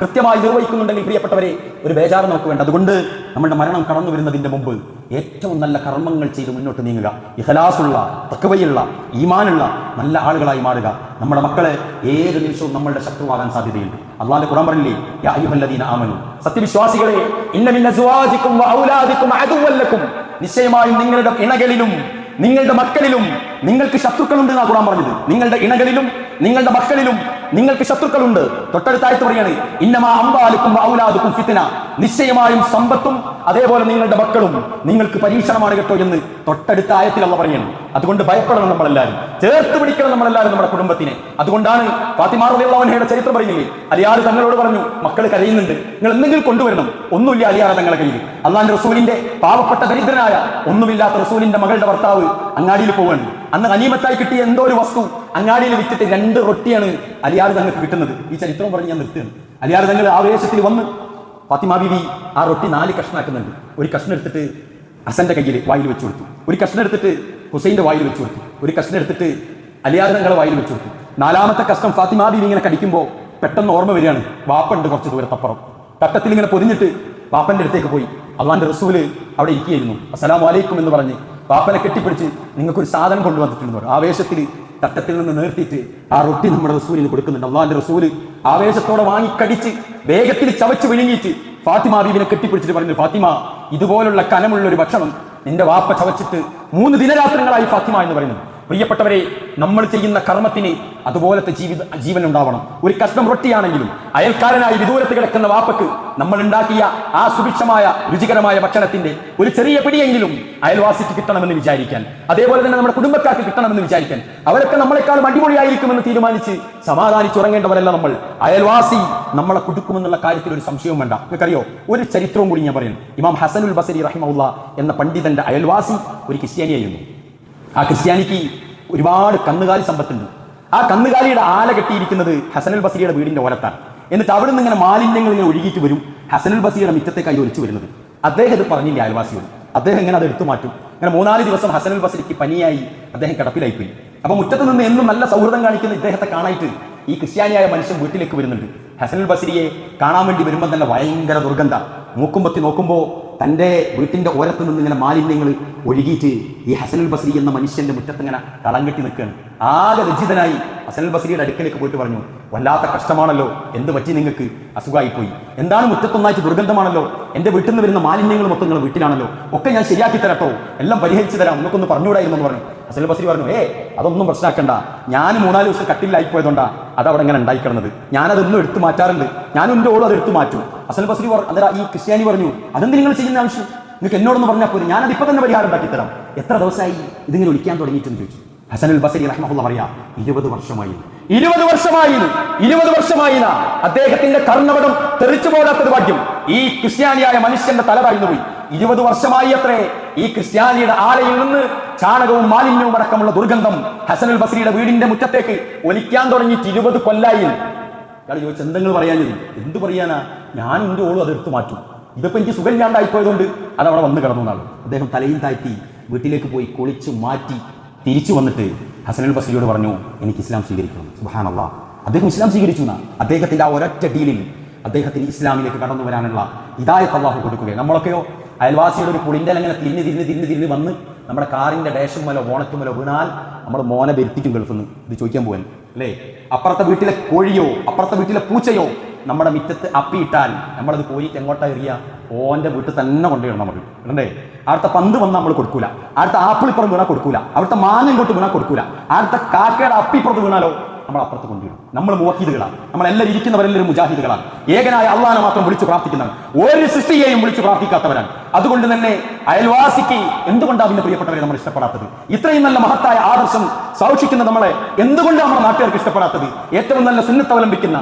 [SPEAKER 1] കൃത്യമായി നിർവഹിക്കുന്നുണ്ടെങ്കിൽ പ്രിയപ്പെട്ടവരെ, ഒരു ബേജാറ് നമുക്ക് വേണ്ട. അതുകൊണ്ട് നമ്മുടെ മരണം കടന്നു വരുന്നതിന്റെ മുമ്പ് ഏറ്റവും നല്ല കർമ്മങ്ങൾ ചെയ്ത് മുന്നോട്ട് നീങ്ങുക. ഇഖ്ലാസുള്ള, തഖ്വയുള്ള, ഈമാനുള്ള നല്ല ആളുകളായി മാറുക. നമ്മുടെ മക്കളെ ഏത് നിമിഷവും നമ്മളുടെ ശത്രുവാകാൻ സാധ്യതയുണ്ട്. അല്ലാഹുവിന്റെ ഖുർആൻ പറഞ്ഞില്ലേ, യാ അയ്യുഹല്ലദീന ആമനു, സത്യവിശ്വാസികളെ, ഇന്ന മിൻ അസ്വാജികും വഔലാദികും അദുവ്വൻ ലക്കും, നിശ്ചയമായും നിങ്ങളുടെ ഇണകളിലും നിങ്ങളുടെ മക്കളിലും നിങ്ങൾക്ക് ശത്രുക്കളുണ്ട് എന്നാണ് ഖുർആൻ പറഞ്ഞത്. നിങ്ങളുടെ ഇണകളിലും നിങ്ങളുടെ മക്കളിലും നിങ്ങൾക്ക് ശത്രുക്കളുണ്ട്. തൊട്ടടുത്ത ആയത്ത് പറയാണ്, ഇന്നമാ അംവാലുക്കും ഔലാദുക്കും ഫിത്ന, നിശ്ചയമായും സമ്പത്തും അതേപോലെ നിങ്ങളുടെ മക്കളും നിങ്ങൾക്ക് പരീക്ഷണമാണ് കേട്ടോ എന്ന് തൊട്ടടുത്ത ആയത്തിൽ അല്ലാഹു പറയുന്നു. അതുകൊണ്ട് ഭയപ്പെടണം നമ്മളെല്ലാവരും, ചേർത്ത് പിടിക്കണം നമ്മളെല്ലാവരും നമ്മുടെ കുടുംബത്തിനെ. അതുകൊണ്ടാണ് ഫാത്തിമ റളിയല്ലാഹു അൻഹയുടെ ചരിത്രം പറയുന്നില്ലേ, അലിയാർ തങ്ങളോട് പറഞ്ഞു, മക്കൾ കരയുന്നുണ്ട്, നിങ്ങൾ എന്തെങ്കിലും കൊണ്ടുവരണം. ഒന്നുമില്ല അലിയാർ തങ്ങളുടെ കയ്യിൽ. അള്ളാന്റെ റസൂലിന്റെ പാവപ്പെട്ട ദരിദ്രനായ ഒന്നുമില്ലാത്ത റസൂലിന്റെ മകളുടെ ഭർത്താവ് അങ്ങാടിയിൽ പോവാണ്. അന്ന് ഗനീമത്തായി കിട്ടിയ എന്തോ ഒരു വസ്തു അങ്ങാടിയിൽ വിറ്റിട്ട് 2 റൊട്ടിയാണ് അലിയാർ തങ്ങൾക്ക് കിട്ടുന്നത്. ഈ ചരിത്രം പറഞ്ഞ് ഞാൻ നിർത്തുകയാണ്. അലിയാർ തങ്ങൾ ആവേശത്തിൽ വന്ന് ഫാത്തിമ ബീവി ആ റൊട്ടി 4 കഷ്ണാക്കുന്നുണ്ട്. ഒരു കഷ്ണം എടുത്തിട്ട് ഹസന്റെ കയ്യിൽ വായിൽ വെച്ചു കൊടുത്തു, ഒരു കഷ്ണം എടുത്തിട്ട് ഹുസൈന്റെ വായിൽ വെച്ചു കൊടുത്തു, ഒരു കഷ്ണം എടുത്തിട്ട് അലിയാർ തങ്ങളെ വായിൽ വെച്ചു കൊടുത്തു. 4ാമത്തെ കഷ്ണം ഫാത്തിമ ബീവി ഇങ്ങനെ കടിക്കുമ്പോൾ പെട്ടെന്ന് ഓർമ്മ വരികയാണ്, വാപ്പുണ്ട് കുറച്ച് ദൂരത്തപ്പുറം. തട്ടത്തിൽ ഇങ്ങനെ പൊതിഞ്ഞിട്ട് വാപ്പന്റെ അടുത്തേക്ക് പോയി. അള്ളാന്റെ റസൂല് അവിടെ ഇരിക്കുകയായിരുന്നു. അസ്സലാമു അലൈക്കും എന്ന് പറഞ്ഞ് വാപ്പനെ കെട്ടിപ്പിടിച്ച്, നിങ്ങൾക്കൊരു സാധനം കൊണ്ടുവന്നിട്ടുണ്ട്. ആവേശത്തിൽ തട്ടത്തിൽ നിന്ന് നേർത്തിയിട്ട് ആ റൊട്ടി നമ്മുടെ റസൂലിന് കൊടുക്കുന്നുണ്ട്. അള്ളാന്റെ റസൂല് ആവേശത്തോടെ വാങ്ങിക്കടിച്ച് വേഗത്തിൽ ചവച്ച് വിഴുങ്ങിയിട്ട് ഫാത്തിമ ബീവിനെ കെട്ടിപ്പിടിച്ചിട്ട് പറഞ്ഞു, ഫാത്തിമ, ഇതുപോലുള്ള കനമുള്ള ഒരു ഭക്ഷണം നിന്റെ വാപ്പ ചവച്ചിട്ട് 3 ദിനരാത്രങ്ങളായി ഫാത്തിമ എന്ന് പറയുന്നു. പ്രിയപ്പെട്ടവരെ, നമ്മൾ ചെയ്യുന്ന കർമ്മത്തിന് അതുപോലത്തെ ജീവൻ ഉണ്ടാവണം. ഒരു കഷ്ണം റൊട്ടിയാണെങ്കിലും അയൽക്കാരനായി വിദൂരത്ത് കിടക്കുന്ന വാപ്പക്ക് നമ്മൾ ഉണ്ടാക്കിയ ആ സുഭിക്ഷമായ രുചികരമായ ഭക്ഷണത്തിന്റെ ഒരു ചെറിയ പിടിയെങ്കിലും അയൽവാസിക്ക് കിട്ടണമെന്ന് വിചാരിക്കാൻ, അതേപോലെ തന്നെ നമ്മുടെ കുടുംബക്കാർക്ക് കിട്ടണമെന്ന് വിചാരിക്കാൻ, അവരൊക്കെ നമ്മളെക്കാളും അടിപൊളിയായിരിക്കുമെന്ന് തീരുമാനിച്ച് സമാധാനിച്ചുറങ്ങേണ്ടവരല്ല നമ്മൾ. അയൽവാസി നമ്മളെ കൊടുക്കുമെന്നുള്ള കാര്യത്തിൽ ഒരു സംശയവും വേണ്ട. നിങ്ങൾക്കറിയോ, ഒരു ചരിത്രവും കൂടി ഞാൻ പറയുന്നു. ഇമാം ഹസനുൽ ബസരി റഹിമഹുല്ലാ എന്ന പണ്ഡിതന്റെ അയൽവാസി ഒരു ക്രിസ്ത്യാനിയായിരുന്നു. ആ ക്രിസ്ത്യാനിക്ക് ഒരുപാട് കന്നുകാലി സമ്പത്തുണ്ട്. ആ കന്നുകാലിയുടെ ആല കെട്ടിയിരിക്കുന്നത് ഹസനുൽ ബസരിയുടെ വീടിന്റെ ഓരത്താണ്. എന്നിട്ട് അവിടെ നിന്ന് ഇങ്ങനെ മാലിന്യങ്ങൾ ഇങ്ങനെ ഒഴുകിയിട്ട് വരും. ഹസനുൽ ബസരിയുടെ മിറ്റത്തേക്കായി ഒലിച്ചു വരുന്നത്. അദ്ദേഹം ഇത് പറഞ്ഞില്ല അയൽവാസിയോട്. അദ്ദേഹം ഇങ്ങനെ അത് എടുത്തു മാറ്റും. അങ്ങനെ 3-4 ദിവസം ഹസനുൽ ബസരിക്ക് പനിയായി അദ്ദേഹം കിടപ്പിലായിപ്പോയി. അപ്പൊ മുറ്റത്ത് നിന്ന് എന്നും നല്ല സൗഹൃദം കാണിക്കുന്ന ഇദ്ദേഹത്തെ കാണായിട്ട് ഈ ക്രിസ്ത്യാനിയായ മനുഷ്യൻ വീട്ടിലേക്ക് വരുന്നുണ്ട്. ഹസനുൽ ബസരിയെ കാണാൻ വേണ്ടി വരുമ്പോൾ തന്നെ ഭയങ്കര ദുർഗന്ധ. നോക്കുമ്പോൾ തൻ്റെ വീട്ടിൻ്റെ ഓരത്ത് നിന്ന് ഇങ്ങനെ മാലിന്യങ്ങൾ ഒഴുകിയിട്ട് ഈ ഹസനുൽ ബസരി എന്ന മനുഷ്യന്റെ മുറ്റത്ത് ഇങ്ങനെ കളം കെട്ടി നിൽക്കുകയാണ്. ആകെ ലജ്ജിതനായി ഹസനുൽ ബസരിയുടെ അടുക്കലേക്ക് പോയിട്ട് പറഞ്ഞു, വല്ലാത്ത കഷ്ടമാണല്ലോ, എന്ത് പറ്റി നിങ്ങൾക്ക്? അസുഖമായിപ്പോയി. എന്താണ് മുറ്റത്തൊന്നായിട്ട് ദുർഗന്ധമാണല്ലോ, എൻ്റെ വീട്ടിൽ നിന്ന് വരുന്ന മാലിന്യങ്ങൾ മൊത്തം നിങ്ങൾ വീട്ടിലാണല്ലോ, ഒക്കെ ഞാൻ ശരിയാക്കി തരട്ടോ, എല്ലാം പരിഹരിച്ചു തരാം, നമുക്കൊന്ന് പറഞ്ഞുകൂടായിരുന്നു എന്ന് പറഞ്ഞു. ഹസനുൽ ബസരി പറഞ്ഞു, അതൊന്നും പ്രശ്നമാക്കണ്ട, ഞാൻ 3-4 ദിവസം കട്ടിലായിപ്പോയതുകൊണ്ടാ അതവിടെ ഇങ്ങനെ ഉണ്ടായിക്കിടന്നത്, ഞാനതൊന്നും എടുത്തു മാറ്റാറുണ്ട്, ഞാനും എൻ്റെ ഓളും അത് എടുത്തു മാറ്റും. ഹസനുൽ ബസരി അന്നേരം ഈ ക്രിസ്ത്യാനി പറഞ്ഞു, അതെന്ത് നിങ്ങൾ ചെയ്യുന്ന ആവശ്യം, നിങ്ങൾക്ക് എന്നോടൊന്ന് പറഞ്ഞാൽ പോലും, ഞാനതിപ്പോൾ തന്നെ പരിഹാരം ഉണ്ടാക്കി തരാം. എത്ര ദിവസമായി ഇതിങ്ങനെ ഒലിക്കാൻ തുടങ്ങിയിട്ടെന്ന് ചോദിച്ചു. ഹസനുൽ ബസരി റഹിമഹുല്ലാ പറയാ, 20 വർഷമായി. 20 വർഷമായി അദ്ദേഹത്തിന്റെ കർണവടം തെറിച്ചു പോകാത്തത് ഭാഗ്യം. ഈ ക്രിസ്ത്യാനിയായ മനുഷ്യന്റെ തല താഴ്ന്നു പോയി. 20 വർഷമായി അത്രേ ഈ ക്രിസ്ത്യാനിയുടെ ആലയിൽ നിന്ന് ചാണകവും മാലിന്യവും അടക്കമുള്ള ദുർഗന്ധം ഹസനുൽ ബസരിയുടെ വീടിന്റെ മുറ്റത്തേക്ക് ഒലിക്കാൻ തുടങ്ങിയിട്ട് 20 കൊല്ലായി. അയാൾ ചോദിച്ചു, എന്തെങ്കിലും പറയാഞ്ഞത്? എന്ത് പറയാനാ, ഞാൻ എൻ്റെ ഓളും അതെടുത്തു മാറ്റും, ഇതിപ്പോ എനിക്ക് സുഖമില്ലാണ്ടായിപ്പോയതുകൊണ്ട് അതവിടെ വന്ന് കിടന്നു എന്നാണ്. അദ്ദേഹം തലയും താഴ്ത്തി വീട്ടിലേക്ക് പോയി കുളിച്ച് മാറ്റി തിരിച്ചു വന്നിട്ട് ഹസനുൽ ബസരിയോട് പറഞ്ഞു, എനിക്ക് ഇസ്ലാം സ്വീകരിക്കണം. സുബ്ഹാനല്ലാഹ്, അദ്ദേഹം ഇസ്ലാം സ്വീകരിച്ചു എന്നാ. അദ്ദേഹത്തിന്റെ ആ ഒരൊറ്റ ഡീലിൽ അദ്ദേഹത്തിന് ഇസ്ലാമിലേക്ക് കടന്നു വരാനുള്ള ഹിദായത്ത് അല്ലാഹു കൊടുക്കുകയാണ്. നമ്മളൊക്കെയോ അയൽവാസിയുടെ ഒരു പുളിൻ്റെ അങ്ങനെ തിരിഞ്ഞ് വന്ന് നമ്മുടെ കാറിൻ്റെ ഡാഷുമലോ ബോണറ്റുമലോ വീണാൽ നമ്മൾ മോനെ വരുത്തിക്കും ഗൾഫിൽ നിന്ന് ഇത് ചോദിക്കാൻ പോകാൻ അല്ലേ? അപ്പുറത്തെ വീട്ടിലെ കോഴിയോ അപ്പുറത്തെ വീട്ടിലെ പൂച്ചയോ നമ്മുടെ മുറ്റത്ത് അപ്പിയിട്ടാൽ നമ്മളത് കോരിയിട്ട് എങ്ങോട്ടാ എറിയുക? ഓൻ്റെ വീട്ടിൽ തന്നെ കൊണ്ടുവരണം നമുക്ക് അല്ലേ? അവിടുത്തെ പന്ത് വന്ന് നമ്മൾ കൊടുക്കൂല, അവിടുത്തെ ആപ്പിളിപ്പുറം വീണാൽ കൊടുക്കൂല, അവിടുത്തെ മാങ്ങ ഇങ്ങോട്ട് വീണാൽ കൊടുക്കൂല, അവിടുത്തെ കാക്കയുടെ അപ്പിപ്പുറത്ത് വീണാലോ നമ്മൾ അപ്പുറത്ത് കൊണ്ടുവിടും. നമ്മൾ മുവഹീദുകളാണ്, നമ്മളെല്ലാവരും ഇരിക്കുന്നവരെല്ലാവരും മുജാഹിദുകളാണ്, ഏകനായ അള്ളാഹനെ മാത്രം വിളിച്ചു പ്രാർത്ഥിക്കുന്നവർ, ഒരു സൃഷ്ടിയെയും വിളിച്ചു പ്രാർത്ഥിക്കാത്തവരാണ്. അതുകൊണ്ട് തന്നെ അയൽവാസിക്ക് എന്തുകൊണ്ടാണ് അതിന്റെ പ്രിയപ്പെട്ടവരെ നമ്മൾ ഇഷ്ടപ്പെടാത്തത്? ഇത്രയും നല്ല മഹത്തായ ആദർശം സൂക്ഷിക്കുന്ന നമ്മളെ എന്തുകൊണ്ടാണ് നമ്മുടെ നാട്ടുകാർക്ക് ഇഷ്ടപ്പെടാത്തത്? ഏറ്റവും നല്ല സുന്നത്ത് അവലംബിക്കുന്ന,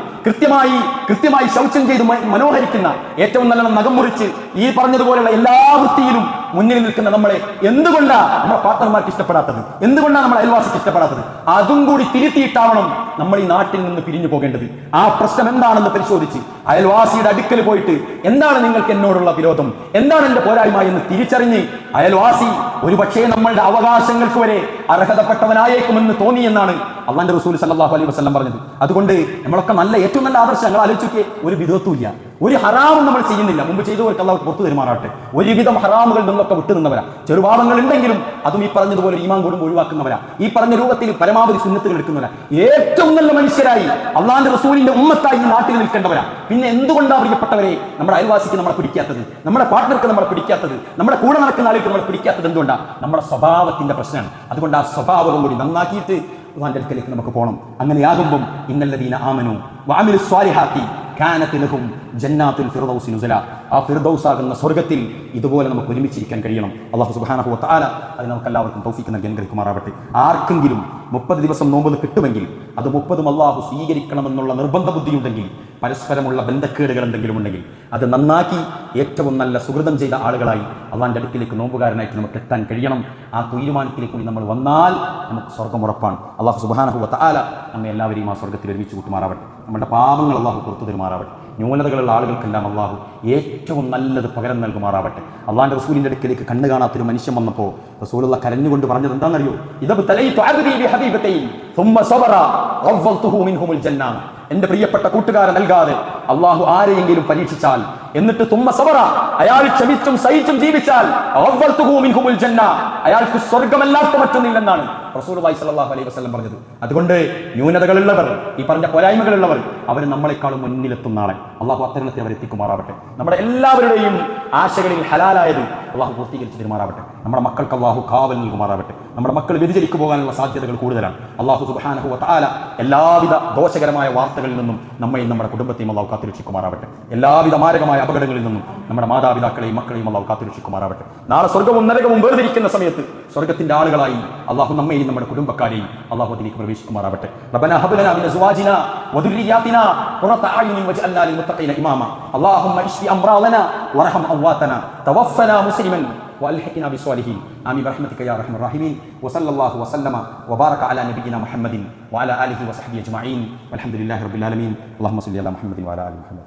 [SPEAKER 1] കൃത്യമായി ശൗചം ചെയ്ത് മനോഹരിക്കുന്ന, ഏറ്റവും നല്ല നഖം മുറിച്ച് ഈ പറഞ്ഞതുപോലെയുള്ള എല്ലാ വൃത്തിയിലും മുന്നിൽ നിൽക്കുന്ന നമ്മളെ എന്തുകൊണ്ടാണ് നമ്മുടെ പാർട്ട്ണർമാർക്ക് ഇഷ്ടപ്പെടാത്തത്? എന്തുകൊണ്ടാണ് നമ്മുടെ അയൽവാസിക്ക് ഇഷ്ടപ്പെടാത്തത്? അതും കൂടി തിരുത്തിയിട്ടാവണം നമ്മൾ ഈ നാട്ടിൽ നിന്ന് പിരിഞ്ഞു പോകേണ്ടത്. ആ പ്രശ്നം എന്താണെന്ന് പരിശോധിച്ച് അയൽവാസിയുടെ അടുക്കൽ പോയിട്ട് എന്താണ് നിങ്ങൾക്ക് എന്നോടുള്ള വിരോധം, എന്താണ് എന്റെ പോരായ്മ എന്ന് തിരിച്ചറിഞ്ഞ് അയൽവാസി ഒരുപക്ഷേ നമ്മളുടെ അവകാശങ്ങൾക്ക് വരെ അർഹതപ്പെട്ടവനായേക്കുമെന്ന് തോന്നിയെന്നാണ് അള്ളാന്റെ റസൂൽ സല്ലല്ലാഹു അലൈഹി വസല്ലം പറഞ്ഞത്. അതുകൊണ്ട് നമ്മളൊക്കെ ഏറ്റവും നല്ല ആദർശങ്ങൾ ആലോചിക്കുക. ഒരു വിധത്തുമില്ല, ഒരു ഹറാമും നമ്മൾ ചെയ്യുന്നില്ല. മുമ്പ് ചെയ്തവർക്ക് അള്ളാഹു പുറത്തു തരുമാറാട്ടെ. ഒരുവിധം ഹറാമുകളിൽ നിന്നൊക്കെ വിട്ടു നിന്നവരാ. ചെറുപാപങ്ങൾ ഉണ്ടെങ്കിലും അതും ഈ പറഞ്ഞതുപോലെ ഈമാൻ കൂടുമ്പോൾ ഒഴിവാക്കുന്നവരാ. ഈ പറഞ്ഞ രൂപത്തിൽ പരമാവധി സുന്നത്തുകൾ എടുക്കുന്നവരാ. ഏറ്റവും നല്ല മനുഷ്യരായി അള്ളാന്റെ റസൂലിന്റെ ഉമ്മത്തായി ഈ നാട്ടിൽ നിൽക്കേണ്ടവരാ. പിന്നെ എന്തുകൊണ്ടാണ് പ്രിയപ്പെട്ടവരെ നമ്മുടെ അയൽവാസിക്ക് നമ്മളെ പിടിക്കാത്തത്, നമ്മുടെ പാർട്ട്ണർക്ക് നമ്മളെ പിടിക്കാത്തത്, നമ്മുടെ കൂടെ നടക്കുന്ന ആളുകൾക്ക് നമ്മളെ പിടിക്കാത്തത്? എന്തുകൊണ്ടാണ്? നമ്മുടെ സ്വഭാവത്തിന്റെ പ്രശ്നമാണ്. അതുകൊണ്ട് ആ സ്വഭാവം കൂടി നന്നാക്കിയിട്ട് അള്ളാന്റെ അടുക്കലേക്ക് നമുക്ക് പോകണം. അങ്ങനെയാകുമ്പം ഇന്നല്ലദീന ആമനു വഅമിലുസ് സ്വാലിഹാത്തി കാനത് ലഹും ജന്നാത്തുൽ ഫിർദൗസി നുസല. ആ ഫിർദൗസ് ആകുന്ന സ്വർഗ്ഗത്തിൽ ഇതുപോലെ നമുക്ക് ഒരുമിച്ചിരിക്കാൻ കഴിയണം. അല്ലാഹു സുബ്ഹാനഹു വ തആല അത് നമുക്ക് എല്ലാവർക്കും തൗഫീഖ് നൽകി അനുഗ്രഹിക്കുമാറാവട്ടെ. ആർക്കെങ്കിലും 30 ദിവസം നോമ്പ് കിട്ടുമെങ്കിൽ അത് 30 അല്ലാഹു സ്വീകരിക്കണമെന്നുള്ള നിർബന്ധ ബുദ്ധിയുണ്ടെങ്കിൽ, പരസ്പരമുള്ള ബന്ധക്കേടുകൾ എന്തെങ്കിലും ഉണ്ടെങ്കിൽ അത് നന്നാക്കി ഏറ്റവും നല്ല സുഹൃതം ചെയ്ത ആളുകളായി അള്ളാന്റെ അടുക്കിലേക്ക് നോമ്പുകാരനായിട്ട് നമുക്ക് എത്താൻ കഴിയണം. ആ തീരുമാനത്തിലേക്ക് കൂടി നമ്മൾ വന്നാൽ നമുക്ക് സ്വർഗ്ഗം ഉറപ്പാണ്. അല്ലാഹു സുബ്ഹാനഹു വ തആല നമ്മെ എല്ലാവരെയും ആ സ്വർഗ്ഗത്തിൽ ഒരുമിച്ച് കൂട്ടുമാറാവട്ടെ. നമ്മുടെ പാപങ്ങൾ അള്ളാഹു പുറത്തു തരുമാറാവട്ടെ. ന്യൂനതകളുള്ള ആളുകൾക്കെല്ലാം അള്ളാഹു ഏറ്റവും നല്ലത് പകരം നൽകുമാറാവട്ടെ. അള്ളാന്റെ റസൂലിന്റെ അടുക്കിലേക്ക് കണ്ണു കാണാത്തൊരു മനുഷ്യൻ വന്നപ്പോൾ റസൂലുള്ള കരഞ്ഞുകൊണ്ട് പറഞ്ഞത് എന്താണെന്നറിയോ? എന്റെ പ്രിയപ്പെട്ട കൂട്ടുകാരെ നൽകാതെ അള്ളാഹു ആരെയെങ്കിലും പരീക്ഷിച്ചാൽ, എന്നിട്ട് അയാൾ ക്ഷമിച്ചും സഹിച്ചും ജീവിച്ചാൽ അയാൾക്ക് സ്വർഗമല്ലാത്ത മറ്റൊന്നില്ലെന്നാണ് റസൂലുള്ളാഹി സ്വല്ലല്ലാഹു അലൈഹി വസല്ലം പറഞ്ഞത്. അതുകൊണ്ട് ന്യൂനതകളുള്ളവർ, ഈ പറഞ്ഞ പോരായ്മകളുള്ളവർ, അവർ നമ്മളെക്കാളും മുന്നിലെത്തുന്ന ആളെ അള്ളാഹു അത്തരണത്തെ അവരെത്തിക്കുമാറാവട്ടെ. നമ്മുടെ എല്ലാവരുടെയും ആശകളിൽ ഹലാലായത് അള്ളാഹു പൂർത്തീകരിച്ചു തരുമാറാവട്ടെ. നമ്മുടെ മക്കൾക്ക് അള്ളാഹു കാവൽ നൽകുമാറാവട്ടെ. നമ്മുടെ മക്കൾ വ്യതിചലിക്കു പോകാനുള്ള സാധ്യതകൾ കൂടുതലാണ്. അള്ളാഹു സുബ്ഹാനഹു വ തആല എല്ലാവിധ ദോഷകരമായ വാർത്തകളിൽ നിന്നും നമ്മയും നമ്മുടെ കുടുംബത്തെയും അള്ളാഹു കാത്തുരക്ഷിക്കുമാറാവട്ടെ. എല്ലാവിധ മാരകമായ അപകടങ്ങളിൽ നിന്നും നമ്മുടെ മാതാപിതാക്കളെയും മക്കളെയും അള്ളാഹു കാത്തുരക്ഷിക്കുമാറാവട്ടെ. നാളെ സ്വർഗ്ഗവും നരകവും വേർതിരിക്കുന്ന സമയത്ത് സ്വർഗ്ഗത്തിന്റെ ആളുകളായി അള്ളാഹു നമ്മയും നമ്മുടെ കുടുംബക്കാരെയും അള്ളാഹു അതിലേക്ക് പ്രവേശിക്കുമാറാവട്ടെ. റബ്ബനാ ഹബ് ലനാ മിൻ അസ്വാജിനാ വദുർരിയാതിനാ ഖുറത അയുനിൻ വജ്അൽനാ ലിൽ മുത്തഖീന ഇമാമാ. അല്ലാഹുമ്മ ഇശ്ഫി അംറാദനാ വർഹം അംവാതനാ തവഫനാ മുസ്ലിമൻ والحقنا بالصالحين آمين برحمتك يا ارحم الراحمين. وصلى الله وسلم وبارك على نبينا محمد وعلى اله وصحبه اجمعين والحمد لله رب العالمين. اللهم صل على محمد وعلى ال محمد.